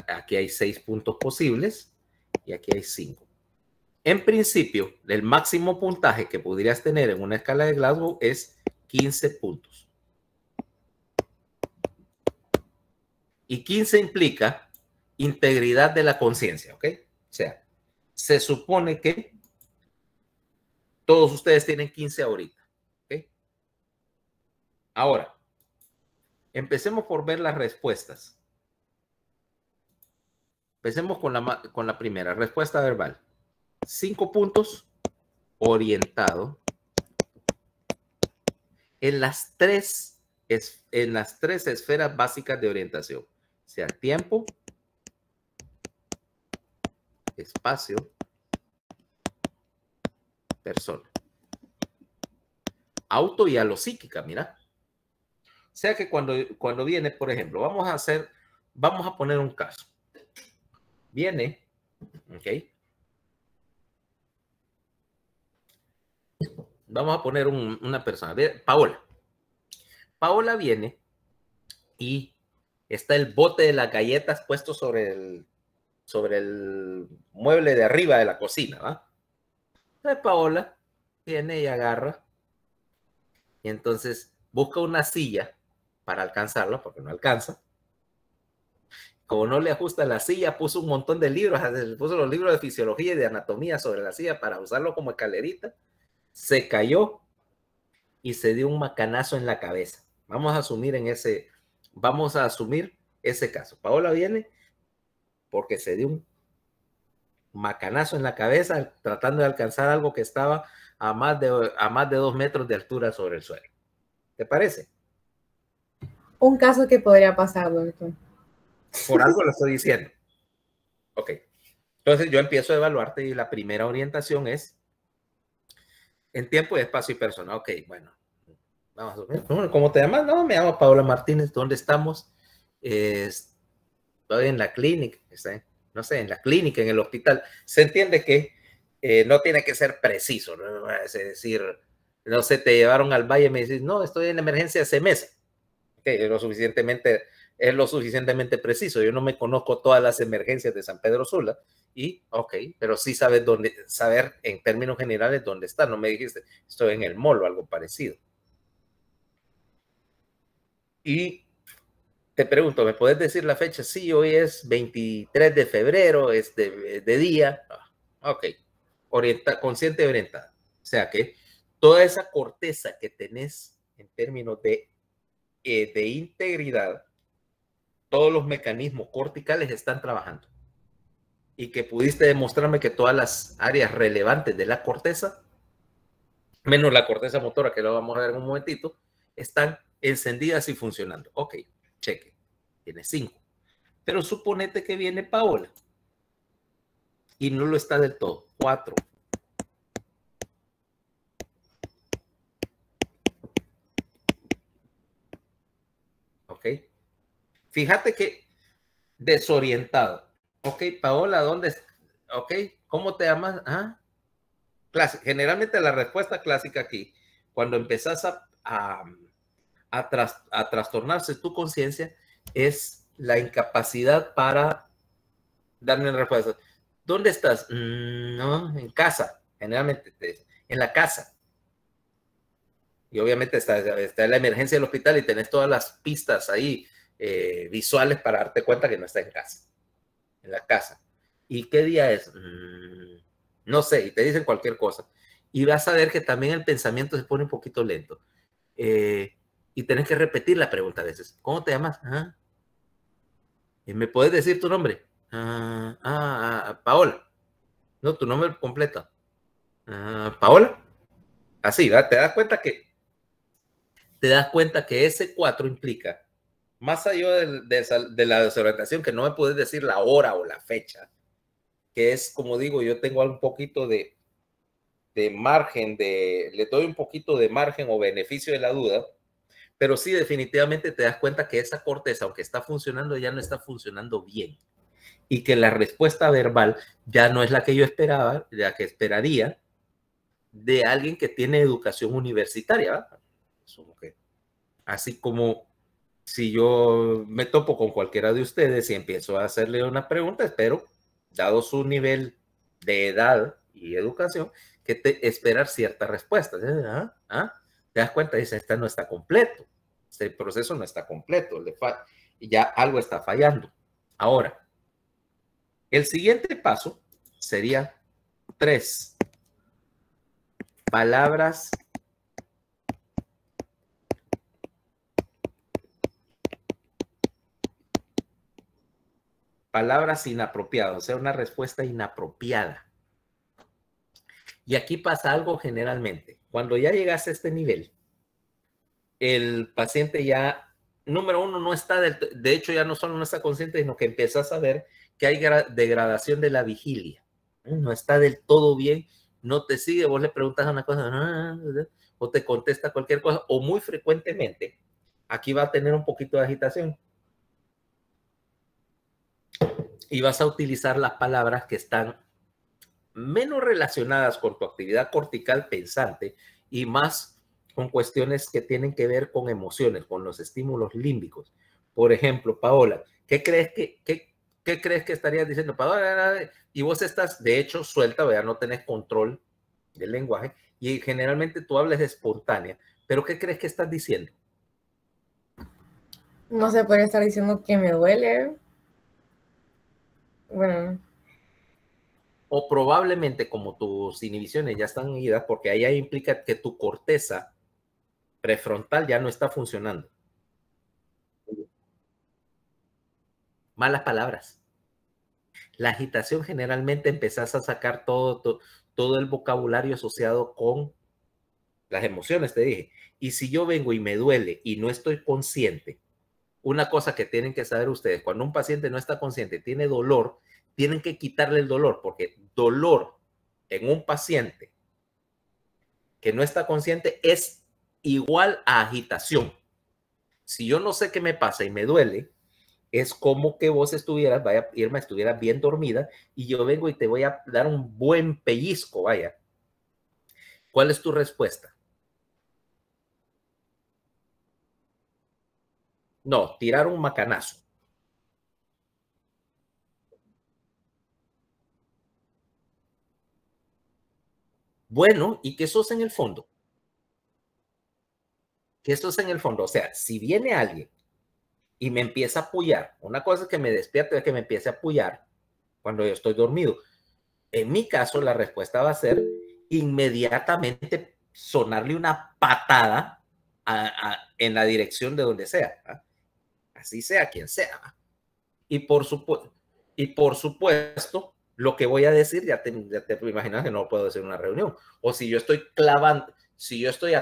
aquí hay 6 puntos posibles y aquí hay 5. En principio, el máximo puntaje que podrías tener en una escala de Glasgow es 15 puntos. Y 15 implica integridad de la conciencia, ¿ok? O sea, se supone que todos ustedes tienen 15 ahorita, ¿ok? Ahora, empecemos por ver las respuestas. Empecemos con la primera, respuesta verbal. 5 puntos, orientado en las tres esferas básicas de orientación, sea tiempo, espacio, persona. Auto y alopsíquica, mira. O sea que cuando viene, por ejemplo, vamos a poner un caso. Viene, ¿ok? Vamos a poner una persona, Paola. Paola viene y está el bote de las galletas puesto sobre el mueble de arriba de la cocina, ¿va? Entonces Paola viene y agarra y entonces busca una silla para alcanzarla, porque no alcanza. Como no le ajusta la silla, puso un montón de libros, puso los libros de fisiología y de anatomía sobre la silla para usarlo como escalerita. Se cayó y se dio un macanazo en la cabeza. Vamos a asumir ese caso. Paola viene porque se dio un macanazo en la cabeza tratando de alcanzar algo que estaba a más de 2 metros de altura sobre el suelo. ¿Te parece? Un caso que podría pasar, doctor. Por algo lo estoy diciendo. Ok. Entonces yo empiezo a evaluarte y la primera orientación es en tiempo, espacio y persona. Ok, bueno. Vamos a ver. ¿Cómo te llamas? No, me llamo Paola Martínez. ¿Dónde estamos? Estoy en la clínica. No sé, en la clínica, en el hospital. Se entiende que no tiene que ser preciso, ¿no? Es decir, no sé, te llevaron al valle y me dices, no, estoy en emergencia hace meses. Okay, lo suficientemente es lo suficientemente preciso. Yo no me conozco todas las emergencias de San Pedro Sula y, ok, pero sí sabes dónde, saber en términos generales dónde está. No me dijiste, estoy en el mall o algo parecido. Y te pregunto, ¿me puedes decir la fecha? Sí, hoy es 23 de febrero, es de día. Ok, consciente y orientada. O sea que toda esa corteza que tenés en términos de integridad, todos los mecanismos corticales están trabajando. Y que pudiste demostrarme que todas las áreas relevantes de la corteza, menos la corteza motora, que lo vamos a ver en un momentito, están encendidas y funcionando. Ok, cheque. Tiene 5. Pero suponete que viene Paola y no lo está del todo. 4. Ok. Fíjate que desorientado. Ok, Paola, ¿dónde es? Ok, ¿cómo te llamas? ¿Ah? Generalmente la respuesta clásica aquí, cuando empezás a trastornarse tu conciencia, es la incapacidad para darme una respuesta. ¿Dónde estás? No, en casa. Generalmente en la casa. Y obviamente está la emergencia del hospital y tenés todas las pistas ahí visuales para darte cuenta que no está en casa. En la casa. ¿Y qué día es? No sé, y te dicen cualquier cosa. Y vas a ver que también el pensamiento se pone un poquito lento. Y tenés que repetir la pregunta a veces. ¿Cómo te llamas? ¿Ah? ¿Me puedes decir tu nombre? Paola. No, tu nombre completo. Paola. Así, ¿verdad? Te das cuenta que ese 4 implica, más allá de la desorientación, que no me puedes decir la hora o la fecha, que es, como digo, yo tengo un poquito de margen, le doy un poquito de margen o beneficio de la duda, pero sí definitivamente te das cuenta que esa corteza, aunque está funcionando, ya no está funcionando bien. Y que la respuesta verbal ya no es la que yo esperaba, la que esperaría de alguien que tiene educación universitaria, ¿verdad? Así como si yo me topo con cualquiera de ustedes y empiezo a hacerle una pregunta, espero, dado su nivel de edad y educación, que te esperar cierta respuesta. ¿Te das cuenta? Dice, esta no está completo. Este proceso no está completo. Ya algo está fallando. Ahora, el siguiente paso sería 3. Palabras inapropiadas, o sea, una respuesta inapropiada. Y aquí pasa algo generalmente. Cuando ya llegas a este nivel, el paciente ya, número 1, no está, de hecho ya no solo no está consciente, sino que empiezas a ver que hay degradación de la vigilia. No está del todo bien, no te sigue, vos le preguntas una cosa, o te contesta cualquier cosa, o muy frecuentemente, aquí va a tener un poquito de agitación. Y vas a utilizar las palabras que están menos relacionadas con tu actividad cortical pensante y más con cuestiones que tienen que ver con emociones, con los estímulos límbicos. Por ejemplo, Paola, ¿qué crees que estarías diciendo? Paola, y vos estás, de hecho, suelta, ya no tenés control del lenguaje y generalmente tú hablas espontánea, pero ¿qué crees que estás diciendo? No se puede estar diciendo que me duele. Bueno. O probablemente como tus inhibiciones ya están idas, porque ahí implica que tu corteza prefrontal ya no está funcionando. Malas palabras. La agitación generalmente empezás a sacar todo el vocabulario asociado con las emociones, te dije. Y si yo vengo y me duele y no estoy consciente, una cosa que tienen que saber ustedes, cuando un paciente no está consciente, tiene dolor, tienen que quitarle el dolor, porque dolor en un paciente que no está consciente es igual a agitación. Si yo no sé qué me pasa y me duele, es como que vos estuvieras, Irma, estuviera bien dormida y yo vengo y te voy a dar un buen pellizco, vaya. ¿Cuál es tu respuesta? No, tirar un macanazo. Bueno, ¿y qué sos en el fondo? ¿Qué sos en el fondo? O sea, si viene alguien y me empieza a apoyar, una cosa es que me despierte es que me empiece a apoyar cuando yo estoy dormido. En mi caso, la respuesta va a ser inmediatamente sonarle una patada en la dirección de donde sea, ¿eh? Así sea quien sea. Y por supuesto, lo que voy a decir, ya te imaginas que no puedo decir en una reunión. O si yo estoy clavando, si yo estoy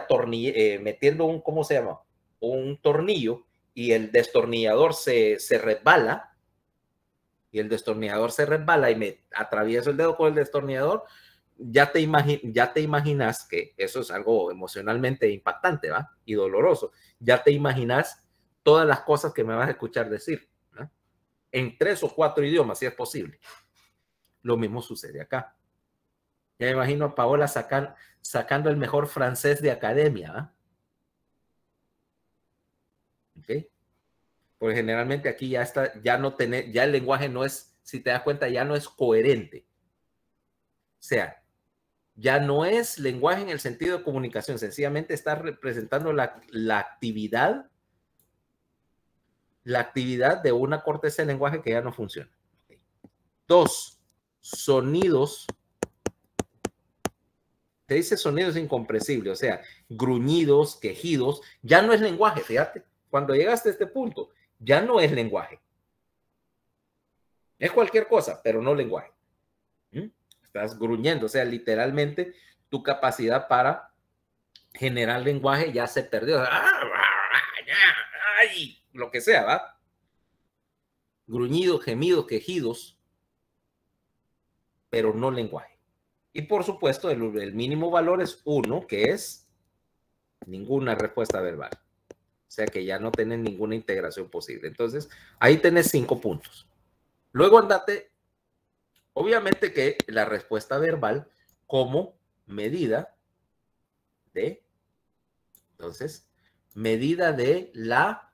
metiendo un, ¿cómo se llama? Un tornillo y el destornillador se resbala, y el destornillador se resbala y me atravieso el dedo con el destornillador, ya te imaginas que eso es algo emocionalmente impactante, ¿va? Y doloroso. Ya te imaginas todas las cosas que me vas a escuchar decir, ¿no? En 3 o 4 idiomas, si es posible. Lo mismo sucede acá. Ya me imagino a Paola sacando el mejor francés de academia, ¿va? ¿Ok? Porque generalmente aquí ya está, ya el lenguaje no es, si te das cuenta, ya no es coherente. O sea, ya no es lenguaje en el sentido de comunicación, sencillamente está representando la actividad de una corteza de lenguaje que ya no funciona. 2, sonidos. Te dice sonidos incomprensibles, o sea, gruñidos, quejidos, ya no es lenguaje, fíjate. Cuando llegaste a este punto, ya no es lenguaje. Es cualquier cosa, pero no lenguaje. Estás gruñendo, o sea, literalmente tu capacidad para generar lenguaje ya se perdió. Ay, lo que sea, ¿va? Gruñidos, gemidos, quejidos, pero no lenguaje. Y por supuesto, el mínimo valor es 1, que es ninguna respuesta verbal. O sea que ya no tenés ninguna integración posible. Entonces, ahí tenés 5 puntos. Luego andate, obviamente que la respuesta verbal como medida de, entonces, medida de la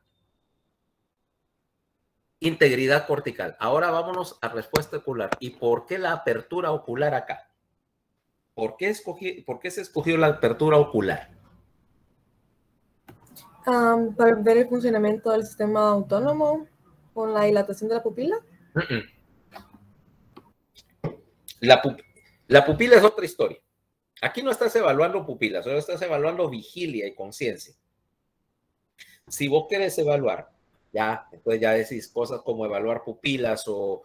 integridad cortical. Ahora vámonos a respuesta ocular. ¿Y por qué la apertura ocular acá? ¿Por qué se escogió la apertura ocular? Para ver el funcionamiento del sistema autónomo con la dilatación de la pupila. La pupila es otra historia. Aquí no estás evaluando pupilas, solo estás evaluando vigilia y conciencia. Si vos querés evaluar, ya, entonces ya decís cosas como evaluar pupilas o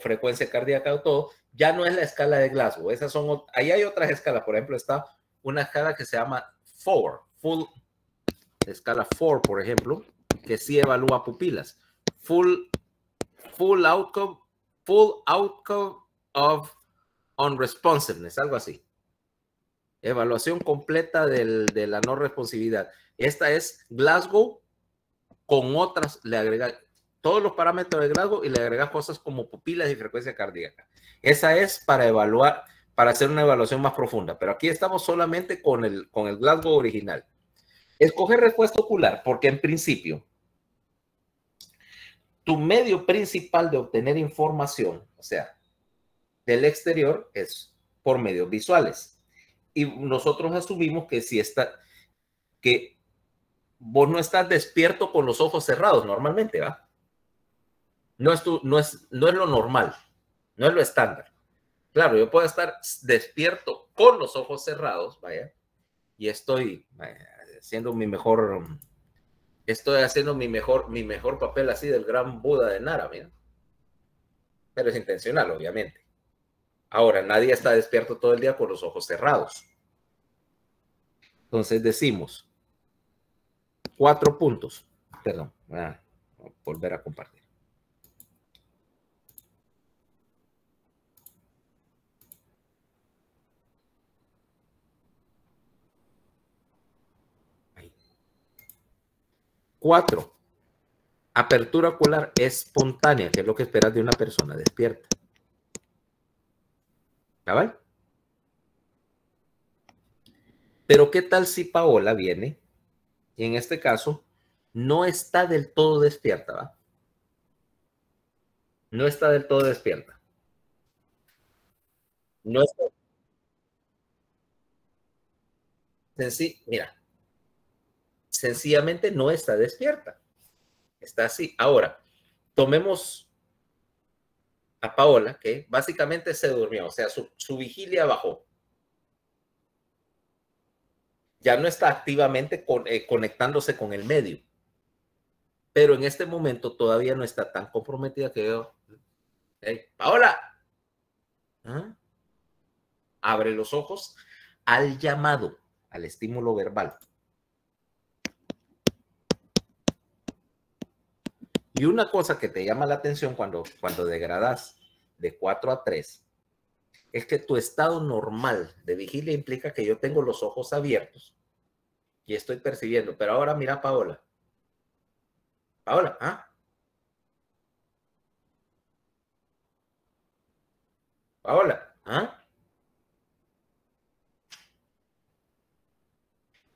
frecuencia cardíaca o todo, ya no es la escala de Glasgow. Ahí hay otras escalas, por ejemplo, está una escala que se llama escala 4, por ejemplo, que sí evalúa pupilas. Full outcome of unresponsiveness, algo así. Evaluación completa de la no responsividad. Esta es Glasgow con otras, le agrega todos los parámetros de Glasgow y le agrega cosas como pupilas y frecuencia cardíaca. Esa es para evaluar, para hacer una evaluación más profunda, pero aquí estamos solamente con el Glasgow original. Escoger respuesta ocular, porque en principio tu medio principal de obtener información, o sea, del exterior, es por medios visuales. Y nosotros asumimos que que vos no estás despierto con los ojos cerrados normalmente, ¿va? No es lo normal, no es lo estándar. Claro, yo puedo estar despierto con los ojos cerrados, vaya, y estoy haciendo mi mejor papel así del gran Buda de Nara, mira. Pero es intencional, obviamente. Ahora, nadie está despierto todo el día con los ojos cerrados. Entonces decimos 4 puntos. Perdón, voy a volver a compartir. Ahí. 4. Apertura ocular espontánea, que es lo que esperas de una persona despierta. ¿Cabal? Pero ¿qué tal si Paola viene y en este caso no está del todo despierta, ¿va? No está del todo despierta. No está. Mira, sencillamente no está despierta. Está así. Ahora, tomemos a Paola, que básicamente se durmió, o sea, su vigilia bajó. Ya no está activamente conectándose con el medio. Pero en este momento todavía no está tan comprometida que yo... Hey, Paola, ¿ah? Abre los ojos al llamado, al estímulo verbal. Y una cosa que te llama la atención cuando degradas de 4 a 3 es que tu estado normal de vigilia implica que yo tengo los ojos abiertos y estoy percibiendo. Pero ahora mira, Paola. Paola, ¿ah? Paola, ¿ah?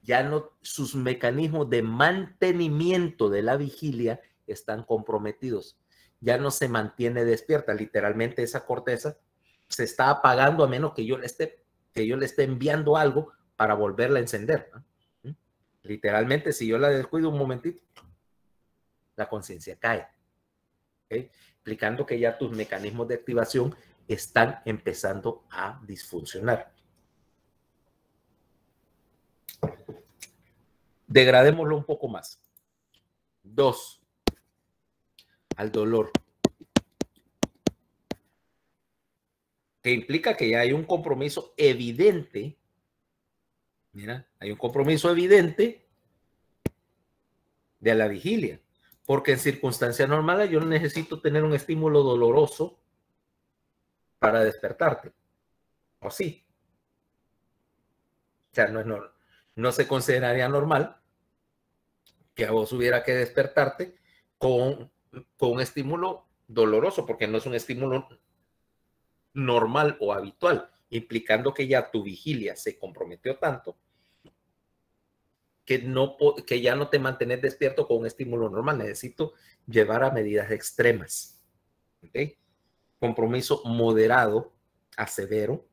Ya no, sus mecanismos de mantenimiento de la vigilia están comprometidos. Ya no se mantiene despierta. Literalmente esa corteza se está apagando a menos que yo le esté enviando algo para volverla a encender, ¿no? Literalmente, si yo la descuido un momentito, la conciencia cae. ¿Okay? Explicando que ya tus mecanismos de activación están empezando a disfuncionar. Degradémoslo un poco más. 2. Al dolor. Que implica que ya hay un compromiso evidente. Mira, hay un compromiso evidente de la vigilia. Porque en circunstancias normales yo no necesito tener un estímulo doloroso para despertarte. ¿O sí? O sea, no se consideraría normal que a vos hubiera que despertarte con un estímulo doloroso, porque no es un estímulo normal o habitual, implicando que ya tu vigilia se comprometió tanto que ya no te mantienes despierto con un estímulo normal. Necesito llevar a medidas extremas. ¿Okay? Compromiso moderado a severo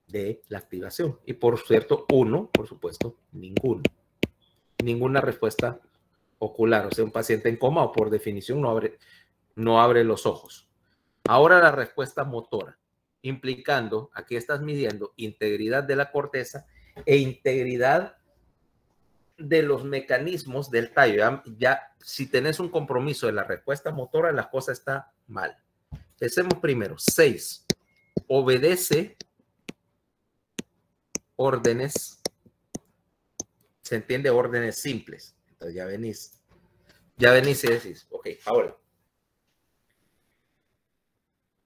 de la activación. Y por cierto, por supuesto, ninguna respuesta ocular. O sea, un paciente en coma o por definición no abre los ojos. Ahora la respuesta motora, implicando, aquí estás midiendo integridad de la corteza e integridad de los mecanismos del tallo. Ya si tenés un compromiso de la respuesta motora, la cosa está mal. Empecemos primero. 6. Obedece órdenes. Se entiende, órdenes simples. Entonces ya venís y decís, ok, ahora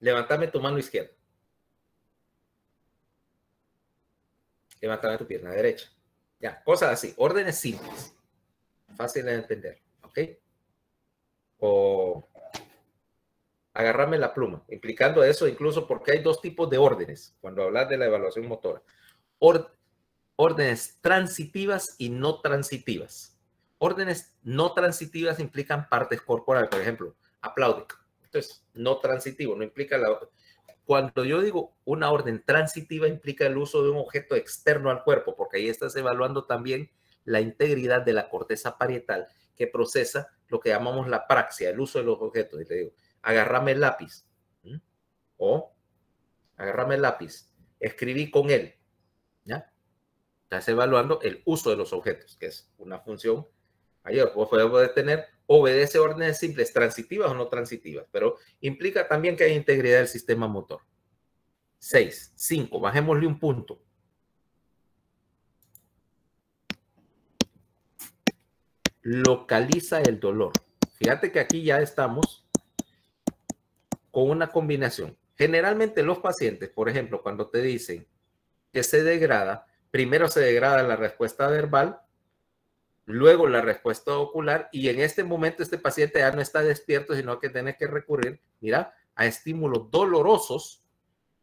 levántame tu mano izquierda. Levántame tu pierna derecha. Ya, cosas así, órdenes simples, fáciles de entender, ¿ok? O agarrarme la pluma, implicando eso incluso porque hay 2 tipos de órdenes cuando hablas de la evaluación motora. Órdenes transitivas y no transitivas. Órdenes no transitivas implican partes corporales, por ejemplo, aplaude. Entonces, no transitivo, no implica la... Cuando yo digo una orden transitiva, implica el uso de un objeto externo al cuerpo, porque ahí estás evaluando también la integridad de la corteza parietal que procesa lo que llamamos la praxia, el uso de los objetos. Y te digo, agárrame el lápiz. O agárrame el lápiz. Escribí con él. ¿Ya? Estás evaluando el uso de los objetos, que es una función mayor. Vos podés tener, obedece órdenes simples, transitivas o no transitivas, pero implica también que hay integridad del sistema motor. 6. 5. Bajémosle un punto. Localiza el dolor. Fíjate que aquí ya estamos con una combinación. Generalmente los pacientes, por ejemplo, cuando te dicen que se degrada, primero se degrada la respuesta verbal, luego la respuesta ocular, y en este momento este paciente ya no está despierto, sino que tiene que recurrir, mira, a estímulos dolorosos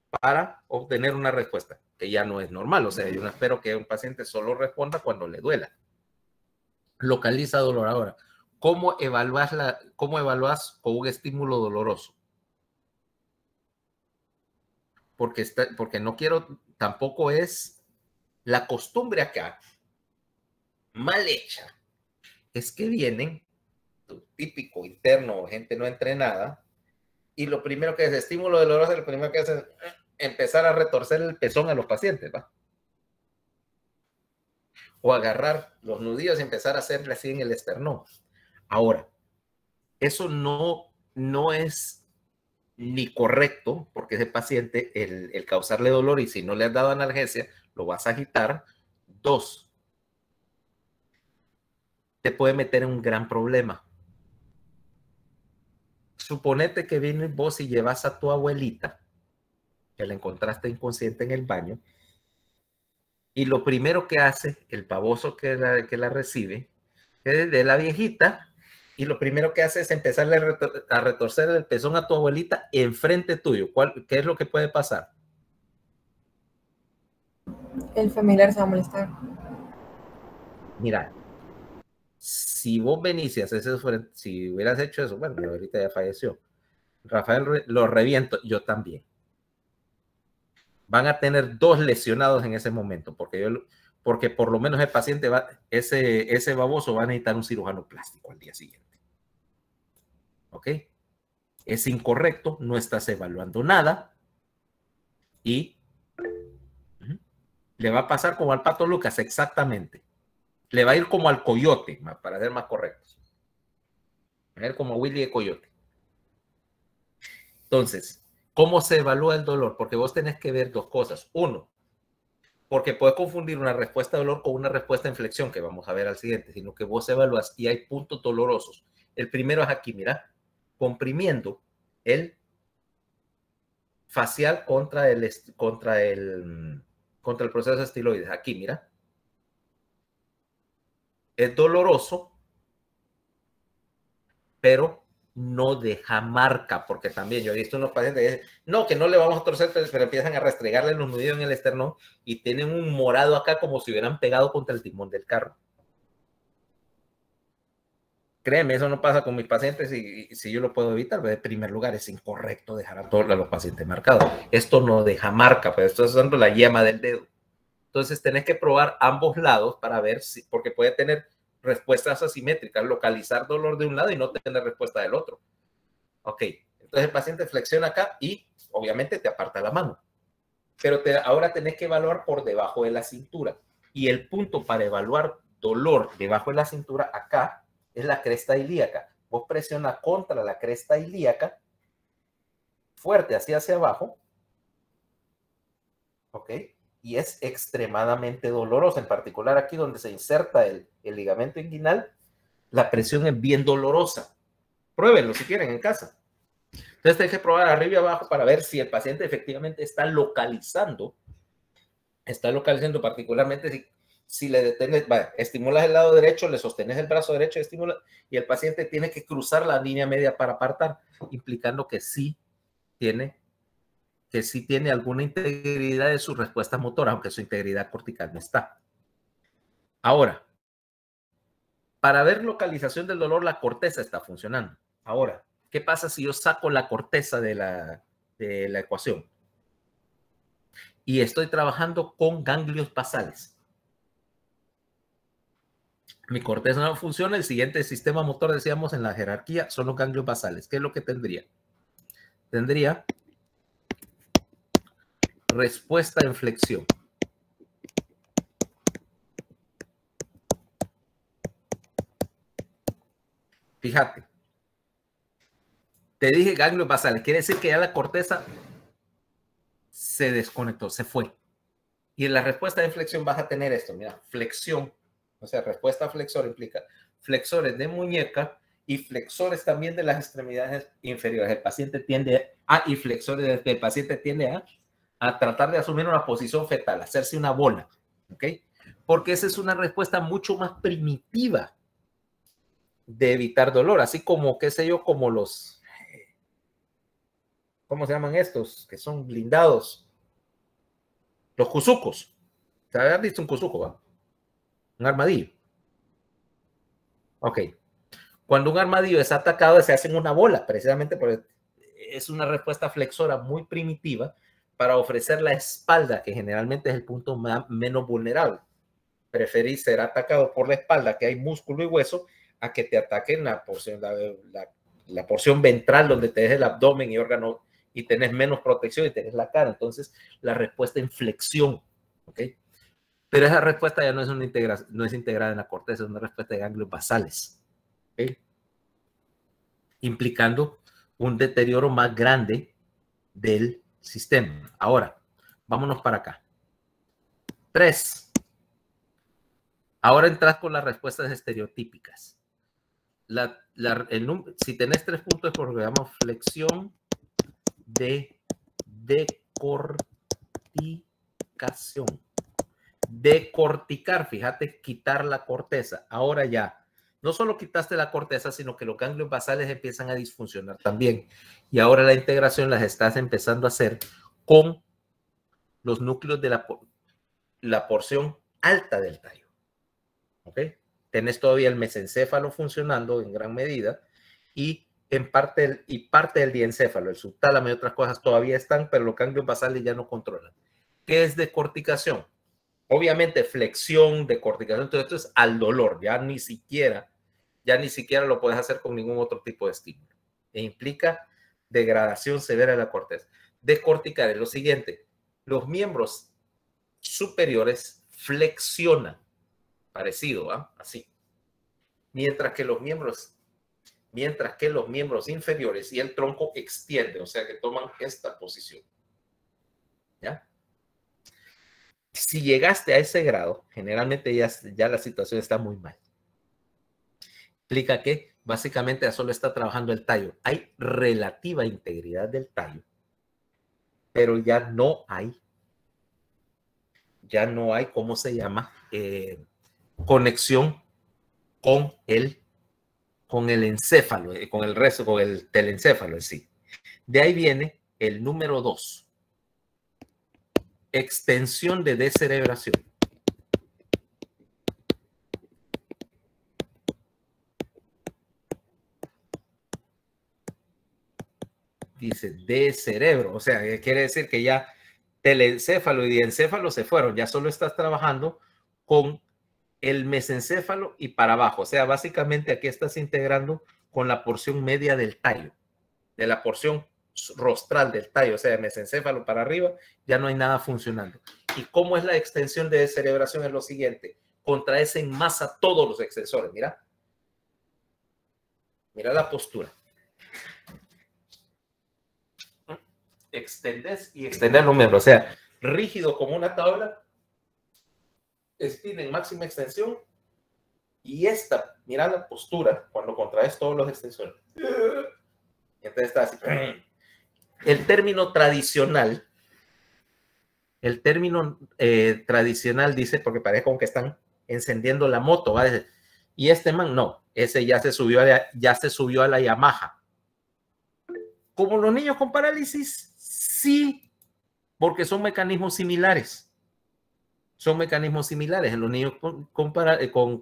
para obtener una respuesta, que ya no es normal. O sea, yo no espero que un paciente solo responda cuando le duela. localiza dolor. Ahora, ¿cómo evalúas con un estímulo doloroso? Porque no quiero, tampoco es la costumbre acá, mal hecha, es que vienen, típico interno, gente no entrenada, y lo primero que es estímulo doloroso, lo primero que hace es empezar a retorcer el pezón a los pacientes, ¿va? O agarrar los nudillos y empezar a hacerle así en el esternón. Ahora, eso no es ni correcto, porque ese paciente, el causarle dolor, y si no le has dado analgesia, lo vas a agitar. 2, te puede meter en un gran problema. Suponete que vienes vos y llevas a tu abuelita, que la encontraste inconsciente en el baño, y lo primero que hace el baboso que la recibe es de la viejita, y lo primero que hace es empezarle a retorcer el pezón a tu abuelita enfrente tuyo. ¿Qué es lo que puede pasar? El familiar se va a molestar. Mira, si vos venís y haces eso, si hubieras hecho eso, bueno, ahorita ya falleció. Rafael, lo reviento, yo también. Van a tener 2 lesionados en ese momento, porque por lo menos el paciente ese baboso va a necesitar un cirujano plástico al día siguiente. ¿Ok? Es incorrecto, no estás evaluando nada y le va a pasar como al Pato Lucas, exactamente. Le va a ir como al Coyote, para ser más correctos. Va a ir como Willy de Coyote. Entonces, ¿cómo se evalúa el dolor? Porque vos tenés que ver 2 cosas. 1, porque puedes confundir una respuesta de dolor con una respuesta de inflexión, que vamos a ver al siguiente, sino que vos evalúas y hay puntos dolorosos. El primero es aquí, mira, comprimiendo el facial contra el proceso de estiloides. Aquí, mira. Es doloroso, pero no deja marca, porque también yo he visto unos pacientes que dicen, no, que no le vamos a torcer, pero empiezan a restregarle los nudillos en el esternón y tienen un morado acá como si hubieran pegado contra el timón del carro. Créeme, eso no pasa con mis pacientes y si yo lo puedo evitar, en primer lugar es incorrecto dejar a todos los pacientes marcados. Esto no deja marca, pues esto es usando la yema del dedo. Entonces tenés que probar ambos lados para ver si, porque puede tener respuestas asimétricas, localizar dolor de un lado y no tener respuesta del otro. Ok, entonces el paciente flexiona acá y obviamente te aparta la mano. Pero ahora tenés que evaluar por debajo de la cintura. Y el punto para evaluar dolor debajo de la cintura acá es la cresta ilíaca. Vos presiona contra la cresta ilíaca, fuerte hacia abajo. Ok, y es extremadamente dolorosa, en particular aquí donde se inserta el ligamento inguinal, la presión es bien dolorosa. Pruébenlo si quieren en casa. Entonces hay que probar arriba y abajo para ver si el paciente efectivamente está localizando particularmente si le detenes, estimulas el lado derecho, le sostenes el brazo derecho, y el paciente tiene que cruzar la línea media para apartar, implicando que sí tiene alguna integridad de su respuesta motora, aunque su integridad cortical no está. Ahora, para ver localización del dolor, la corteza está funcionando. Ahora, ¿qué pasa si yo saco la corteza de la ecuación? Y estoy trabajando con ganglios basales. Mi corteza no funciona, el siguiente sistema motor, decíamos en la jerarquía, son los ganglios basales. ¿Qué es lo que tendría? Tendría respuesta en flexión. Fíjate. Te dije ganglios basales. Quiere decir que ya la corteza se desconectó, se fue. Y en la respuesta de flexión vas a tener esto. Mira, flexión. O sea, respuesta flexor implica flexores de muñeca y flexores también de las extremidades inferiores. El paciente tiende a, y flexores del paciente tiende a tratar de asumir una posición fetal, hacerse una bola. ¿Ok? Porque esa es una respuesta mucho más primitiva de evitar dolor, así como, qué sé yo, como los, ¿cómo se llaman estos? Que son blindados. Los cuzucos. ¿Se habían visto un cuzuco, va? Un armadillo. Ok. Cuando un armadillo es atacado, se hace una bola, precisamente porque es una respuesta flexora muy primitiva para ofrecer la espalda, que generalmente es el punto menos vulnerable. Preferís ser atacado por la espalda, que hay músculo y hueso, a que te ataquen la porción ventral, donde tenés el abdomen y órgano, y tenés menos protección y tenés la cara. Entonces, la respuesta en flexión, ¿ok? Pero esa respuesta ya no es no es integrada en la corteza, es una respuesta de ganglios basales, ¿ok? Implicando un deterioro más grande del sistema. Ahora, vámonos para acá. 3. Ahora entras con las respuestas estereotípicas. Si tenés 3 puntos es porque llamamos flexión de decorticación. Decorticar, fíjate, quitar la corteza. Ahora ya, no solo quitaste la corteza, sino que los ganglios basales empiezan a disfuncionar también. Y ahora la integración las estás empezando a hacer con los núcleos de la porción alta del tallo. ¿Ok? Tenés todavía el mesencéfalo funcionando en gran medida y parte del diencéfalo, el subtálamo y otras cosas todavía están, pero los ganglios basales ya no controlan. ¿Qué es decorticación? Obviamente flexión, decorticación, todo esto es al dolor, ya ni siquiera lo puedes hacer con ningún otro tipo de estímulo. E implica degradación severa de la corteza. Decorticar es lo siguiente: los miembros superiores flexionan, parecido, así, mientras que los miembros inferiores y el tronco extienden, o sea que toman esta posición. ¿Ya? Si llegaste a ese grado, generalmente ya la situación está muy mal. Implica que básicamente ya solo está trabajando el tallo. Hay relativa integridad del tallo, pero ya no hay, ¿cómo se llama? Conexión con el encéfalo, con el telencéfalo en sí. De ahí viene el número 2. Extensión de descerebración. Dice de cerebro, o sea, quiere decir que ya telencéfalo y diencéfalo se fueron, ya solo estás trabajando con el mesencéfalo y para abajo, o sea, básicamente aquí estás integrando con la porción media del tallo, de la porción rostral del tallo, o sea, de mesencéfalo para arriba, ya no hay nada funcionando. ¿Y cómo es la extensión de descerebración? Es lo siguiente: contraes en masa todos los extensores, mira la postura. Extendés y extender los miembros, o sea, rígido como una tabla, en máxima extensión, y esta, mira la postura cuando contraes todos los extensores. Entonces está así. El término tradicional dice, porque parece como que están encendiendo la moto, ¿va? Y este man no, ese ya se subió a la Yamaha. Como los niños con parálisis, sí, porque son mecanismos similares. En los niños con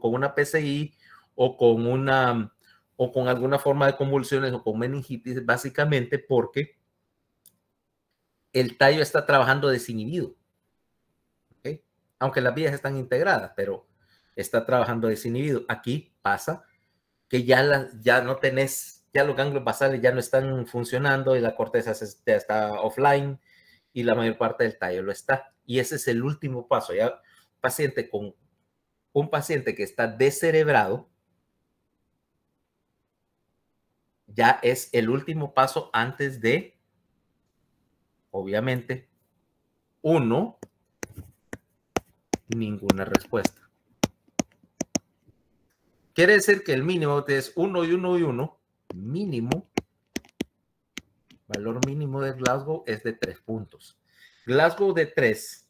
una PCI o con alguna forma de convulsiones o con meningitis, básicamente porque el tallo está trabajando desinhibido. ¿Okay? Aunque las vías están integradas, pero está trabajando desinhibido. Aquí pasa que ya no tenés, ya los ganglios basales ya no están funcionando y la corteza ya está offline y la mayor parte del tallo lo está. Y ese es el último paso. Ya un paciente que está descerebrado, ya es el último paso antes de, obviamente, ninguna respuesta. Quiere decir que el mínimo es 1 y 1 y 1, mínimo, valor mínimo de Glasgow es de 3 puntos. Glasgow de 3,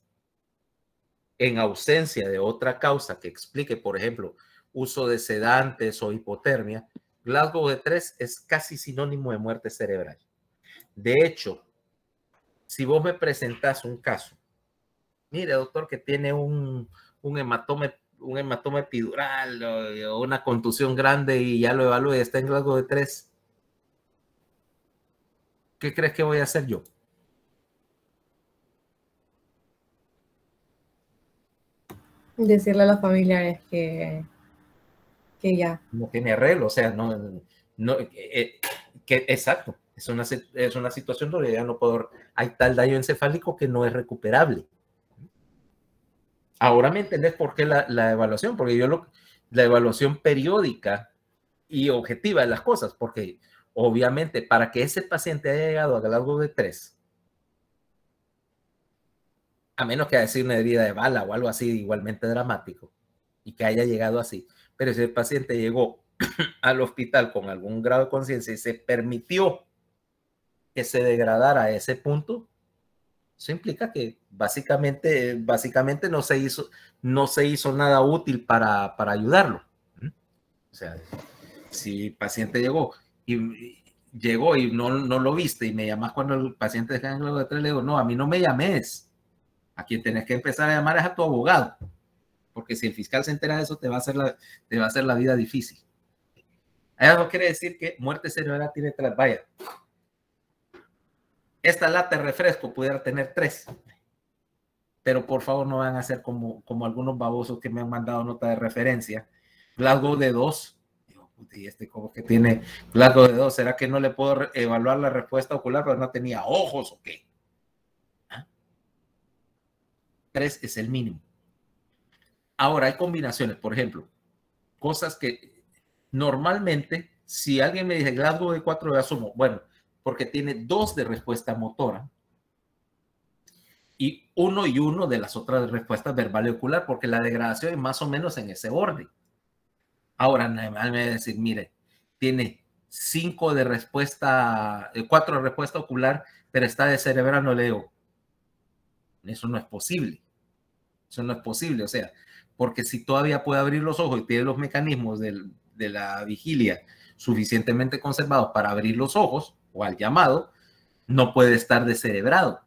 en ausencia de otra causa que explique, por ejemplo, uso de sedantes o hipotermia, Glasgow de 3 es casi sinónimo de muerte cerebral. De hecho, si vos me presentás un caso, mire, doctor, que tiene un hematoma un hematoma epidural o una contusión grande y ya lo evalúe y está en Glasgow de 3, ¿qué crees que voy a hacer yo? Decirle a los familiares que ya. No tiene arreglo, o sea, exacto, es una situación donde ya no puedo, hay tal daño encefálico que no es recuperable. Ahora me entendés por qué la evaluación, porque la evaluación periódica y objetiva de las cosas, porque obviamente para que ese paciente haya llegado a Glasgow de 3, a menos que haya sido una herida de bala o algo así igualmente dramático, y que haya llegado así, pero si el paciente llegó al hospital con algún grado de conciencia y se permitió que se degradara a ese punto, eso implica que básicamente no se hizo nada útil para ayudarlo. O sea, si el paciente llegó y no lo viste y me llamas cuando el paciente deja en Glasgow de 3, le digo, no, a mí no me llames. A quien tenés que empezar a llamar es a tu abogado. Porque si el fiscal se entera de eso, te va a hacer la vida difícil. Eso no quiere decir que muerte cerebral tiene 3. Vaya, esta lata de refresco pudiera tener 3. Pero por favor no van a ser como algunos babosos que me han mandado nota de referencia. Glasgow de 2. Y como que tiene Glasgow de 2. ¿Será que no le puedo evaluar la respuesta ocular pero no tenía ojos o qué? 3 es el mínimo. Ahora hay combinaciones, por ejemplo, cosas que normalmente, si alguien me dice Glasgow de 4, yo asumo, bueno, porque tiene 2 de respuesta motora y 1 de las otras respuestas verbal y ocular, porque la degradación es más o menos en ese orden. Ahora, me va a decir, mire, tiene 5 de respuesta, 4 de respuesta ocular, pero está de cerebral, no le digo, eso no es posible. Eso no es posible, o sea, porque si todavía puede abrir los ojos y tiene los mecanismos de la vigilia suficientemente conservados para abrir los ojos o al llamado, no puede estar descerebrado,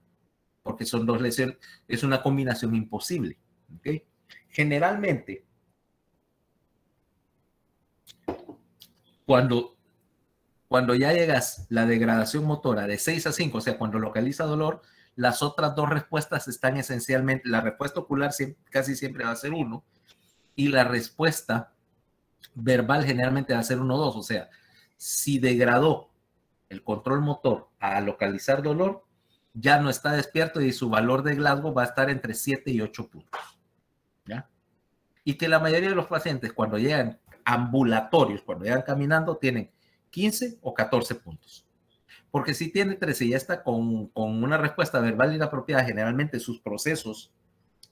porque son 2 lesiones, es una combinación imposible. ¿Okay? Generalmente, cuando ya llegas la degradación motora de 6 a 5, o sea, cuando localiza dolor, las otras 2 respuestas están esencialmente, la respuesta ocular casi siempre va a ser 1 y la respuesta verbal generalmente va a ser 1 o 2. O sea, si degradó el control motor a localizar dolor, ya no está despierto y su valor de Glasgow va a estar entre 7 y 8 puntos. ¿Ya? Y que la mayoría de los pacientes cuando llegan ambulatorios, cuando llegan caminando, tienen 15 o 14 puntos. Porque si tiene 13 y ya está con una respuesta verbal inapropiada, generalmente sus procesos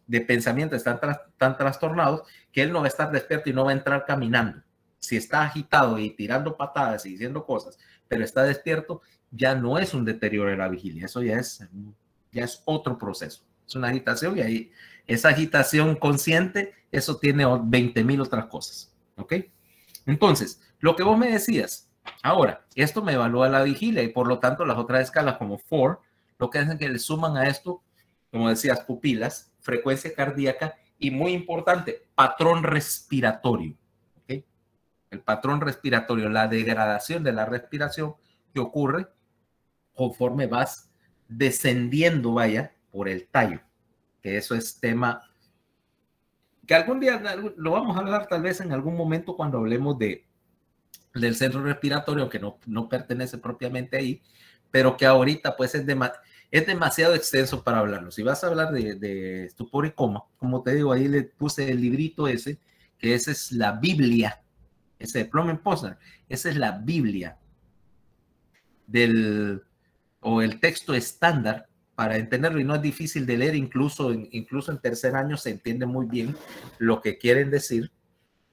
de pensamiento están tan trastornados que él no va a estar despierto y no va a entrar caminando. Si está agitado y tirando patadas y diciendo cosas, pero está despierto, ya no es un deterioro de la vigilia. Eso ya es otro proceso. Es una agitación y ahí esa agitación consciente, eso tiene 20,000 otras cosas. ¿Ok? Entonces, lo que vos me decías, ahora, esto me evalúa la vigilia y por lo tanto las otras escalas como 4, lo que hacen que le suman a esto, como decías, pupilas, frecuencia cardíaca y muy importante, patrón respiratorio. ¿Okay? El patrón respiratorio, la degradación de la respiración que ocurre conforme vas descendiendo, vaya, por el tallo. Que eso es tema que algún día lo vamos a hablar tal vez en algún momento cuando hablemos del centro respiratorio, que no pertenece propiamente ahí, pero que ahorita pues es demasiado extenso para hablarlo. Si vas a hablar de estupor y coma, como te digo, ahí le puse el librito ese, que esa es la Biblia, ese de Plummer-Posner, esa es la Biblia o el texto estándar para entenderlo y no es difícil de leer, incluso en tercer año se entiende muy bien lo que quieren decir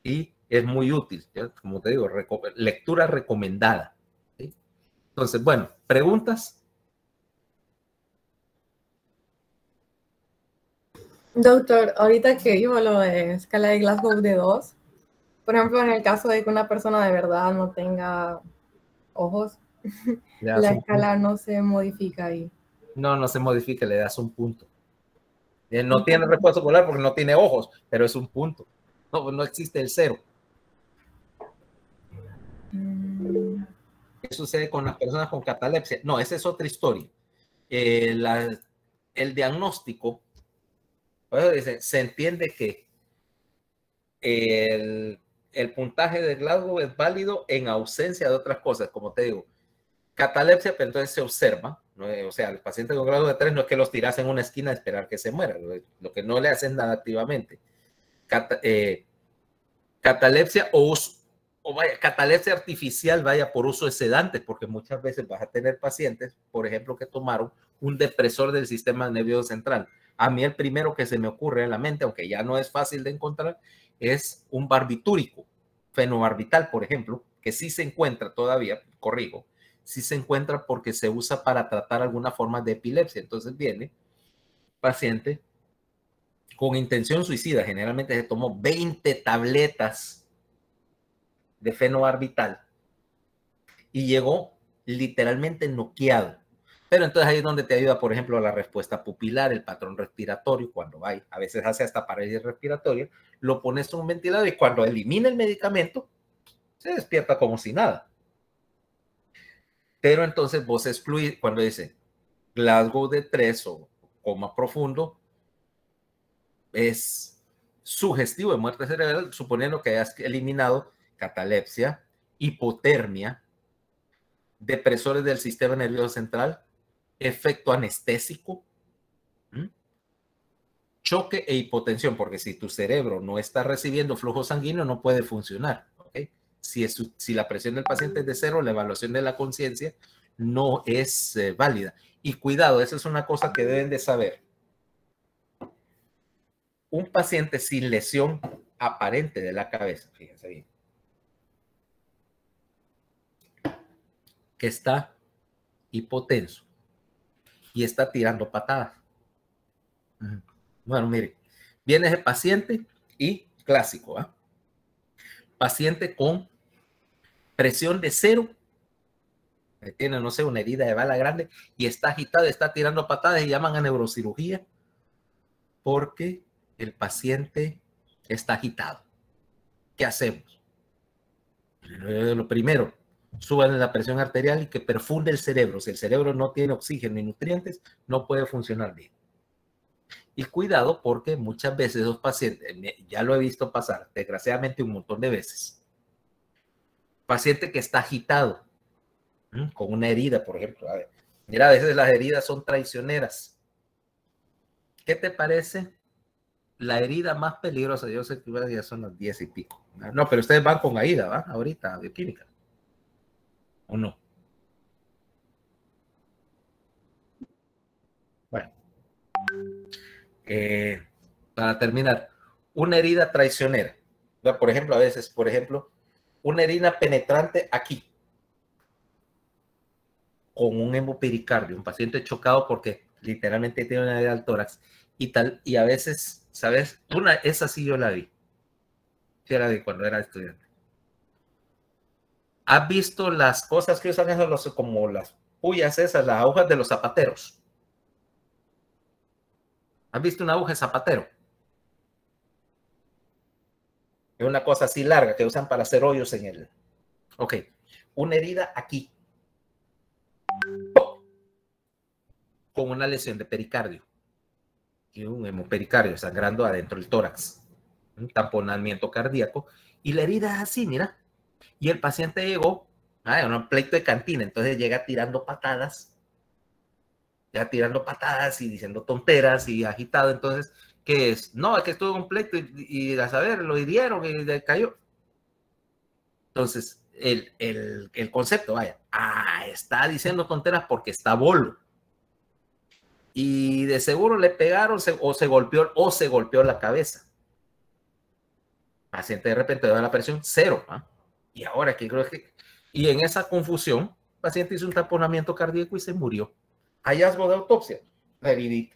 y es muy útil, ¿ya? Como te digo, lectura recomendada. ¿Sí? Entonces, bueno, ¿preguntas? Doctor, ahorita que vimos lo de escala de Glasgow de 2, por ejemplo, en el caso de que una persona de verdad no tenga ojos, la escala no se modifica ahí. No se modifica, le das un punto. No tiene respuesta ocular porque no tiene ojos, pero es un punto. No existe el cero. ¿Qué sucede con las personas con catalepsia? No, esa es otra historia. El diagnóstico, se entiende que el puntaje de Glasgow es válido en ausencia de otras cosas, como te digo. Catalepsia, pero entonces se observa, ¿no? O sea, el paciente con grado de 3 no es que los tiras en una esquina a esperar que se muera, lo que no le hacen nada activamente. Catalepsia catalepsia artificial, vaya, por uso de sedantes, porque muchas veces vas a tener pacientes, por ejemplo, que tomaron un depresor del sistema nervioso central. A mí el primero que se me ocurre en la mente, aunque ya no es fácil de encontrar, es un barbitúrico, fenobarbital, por ejemplo, que sí se encuentra todavía, corrijo, sí se encuentra porque se usa para tratar alguna forma de epilepsia. Entonces viene paciente con intención suicida, generalmente se tomó 20 tabletas de fenobarbital y llegó literalmente noqueado. Pero entonces ahí es donde te ayuda, por ejemplo, la respuesta pupilar, el patrón respiratorio, cuando hay, a veces hace hasta parálisis respiratoria, lo pones en un ventilador y cuando elimina el medicamento, se despierta como si nada. Pero entonces vos excluís, cuando dice Glasgow de 3 o coma profundo, es sugestivo de muerte cerebral, suponiendo que hayas eliminado catalepsia, hipotermia, depresores del sistema nervioso central, efecto anestésico, choque e hipotensión, porque si tu cerebro no está recibiendo flujo sanguíneo, no puede funcionar. ¿Okay? Si la presión del paciente es de 0, la evaluación de la conciencia no es válida. Y cuidado, esa es una cosa que deben de saber. Un paciente sin lesión aparente de la cabeza, fíjense bien, que está hipotenso y está tirando patadas. Bueno, mire, viene ese paciente y clásico, ¿eh? Paciente con presión de 0, tiene, no sé, una herida de bala grande y está agitado, está tirando patadas y llaman a neurocirugía porque el paciente está agitado. ¿Qué hacemos? Lo primero, suban la presión arterial y que perfunde el cerebro. Si el cerebro no tiene oxígeno y nutrientes, no puede funcionar bien. Y cuidado porque muchas veces los pacientes, ya lo he visto pasar, desgraciadamente un montón de veces, paciente que está agitado, con una herida, por ejemplo. A ver, mira, a veces las heridas son traicioneras. ¿Qué te parece la herida más peligrosa? Yo sé que ya son las 10 y pico. No, pero ustedes van con AIDA, ¿va? Ahorita, bioquímica. ¿O no? Bueno. Para terminar, una herida traicionera. Por ejemplo, a veces, una herida penetrante aquí, con un hemopericardio, un paciente chocado porque literalmente tiene una herida al tórax y tal, y a veces, ¿sabes? Esa sí yo la vi. Sí la vi cuando era estudiante. ¿Has visto las cosas que usan esos, como las puyas esas, las agujas de los zapateros? ¿Has visto una aguja de zapatero? Es una cosa así larga que usan para hacer hoyos en el... Ok, una herida aquí, con una lesión de pericardio y un hemopericardio sangrando adentro del tórax, un tamponamiento cardíaco, y la herida es así, mira, y el paciente llegó a un pleito de cantina, entonces llega tirando patadas y diciendo tonteras y agitado. Entonces, ¿qué es? No, es que estuvo en un pleito y a saber, lo hirieron y le cayó. Entonces, el concepto, vaya, está diciendo tonteras porque está bolo. Y de seguro le pegaron o se golpeó la cabeza. El paciente de repente da la presión 0. ¿Ah? Y ahora, ¿qué creo que? Y en esa confusión, el paciente hizo un taponamiento cardíaco y se murió. Hallazgo de autopsia, la heridita.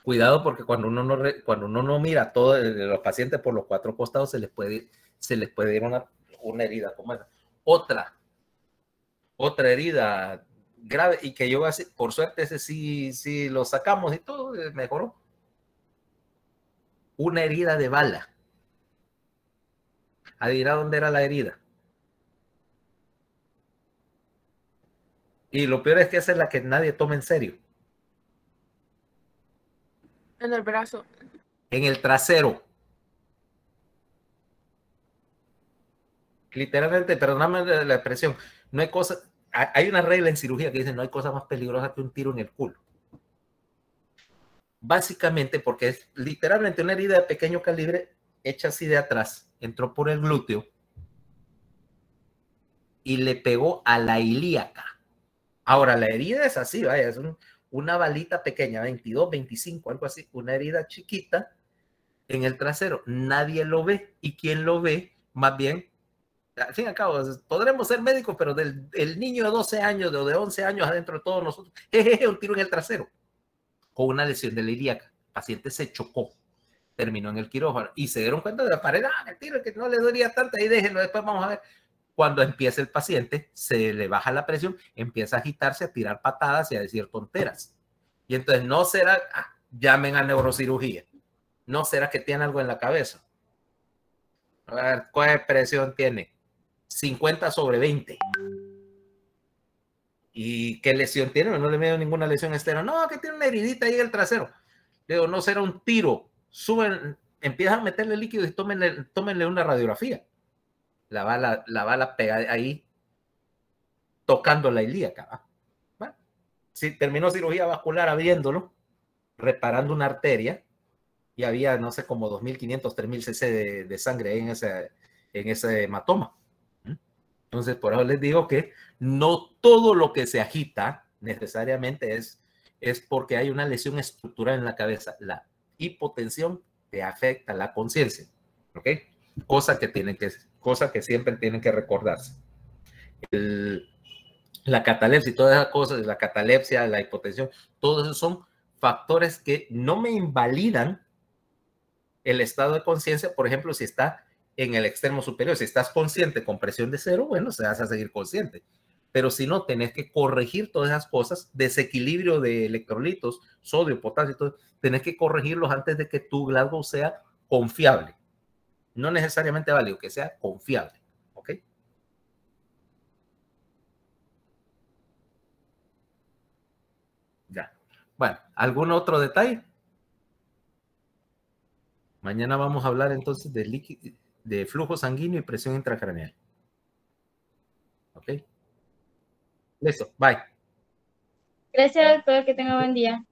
Cuidado porque cuando uno no mira a todos los pacientes por los 4 costados, se les puede ir una herida como esa. Otra herida grave y que yo así, por suerte ese sí lo sacamos y todo mejoró. Una herida de bala Adivina dónde era la herida. Y lo peor es que esa es la que nadie toma en serio. En el brazo. En el trasero. Literalmente, perdóname la expresión, no hay cosa, hay una regla en cirugía que dice no hay cosa más peligrosa que un tiro en el culo. Básicamente porque es literalmente una herida de pequeño calibre hecha así de atrás, entró por el glúteo y le pegó a la ilíaca. Ahora, la herida es así, vaya, es una balita pequeña, 22, 25, algo así, una herida chiquita en el trasero. Nadie lo ve, y quien lo ve, más bien, al fin y al cabo, podremos ser médicos, pero el niño de 12 años o de 11 años adentro de todos nosotros, un tiro en el trasero, con una lesión de la ilíaca. El paciente se chocó, terminó en el quirófano, y se dieron cuenta de la pared, mentira, que no le dolía tanto, ahí déjenlo, después vamos a ver. Cuando empieza el paciente, se le baja la presión, empieza a agitarse, a tirar patadas y a decir tonteras. Y entonces no será, llamen a neurocirugía, no será que tiene algo en la cabeza. A ver, ¿cuál presión tiene? 50/20. ¿Y qué lesión tiene? No le veo ninguna lesión externa. No, que tiene una heridita ahí en el trasero. Le digo, no será un tiro. Suben, empiezan a meterle líquido y tómenle una radiografía. La bala pega ahí tocando la ilíaca. Bueno, si terminó cirugía vascular abriéndolo, reparando una arteria, y había, no sé, como 2.500, 3.000 cc de sangre ahí en ese hematoma. Entonces, por eso les digo que no todo lo que se agita necesariamente es porque hay una lesión estructural en la cabeza. La hipotensión te afecta la conciencia, ¿ok? Cosa que siempre tienen que recordarse. La catalepsia y todas esas cosas, la catalepsia, la hipotensión, todos esos son factores que no me invalidan el estado de conciencia. Por ejemplo, si está en el extremo superior, si estás consciente con presión de 0, bueno, se vas a seguir consciente. Pero si no, tenés que corregir todas esas cosas, desequilibrio de electrolitos, sodio, potasio, todo, tenés que corregirlos antes de que tu Glasgow sea confiable. No necesariamente válido, que sea confiable. ¿Ok? Ya. Bueno, ¿algún otro detalle? Mañana vamos a hablar entonces de flujo sanguíneo y presión intracraneal. ¿Ok? Listo, bye. Gracias, doctor, que tenga buen día.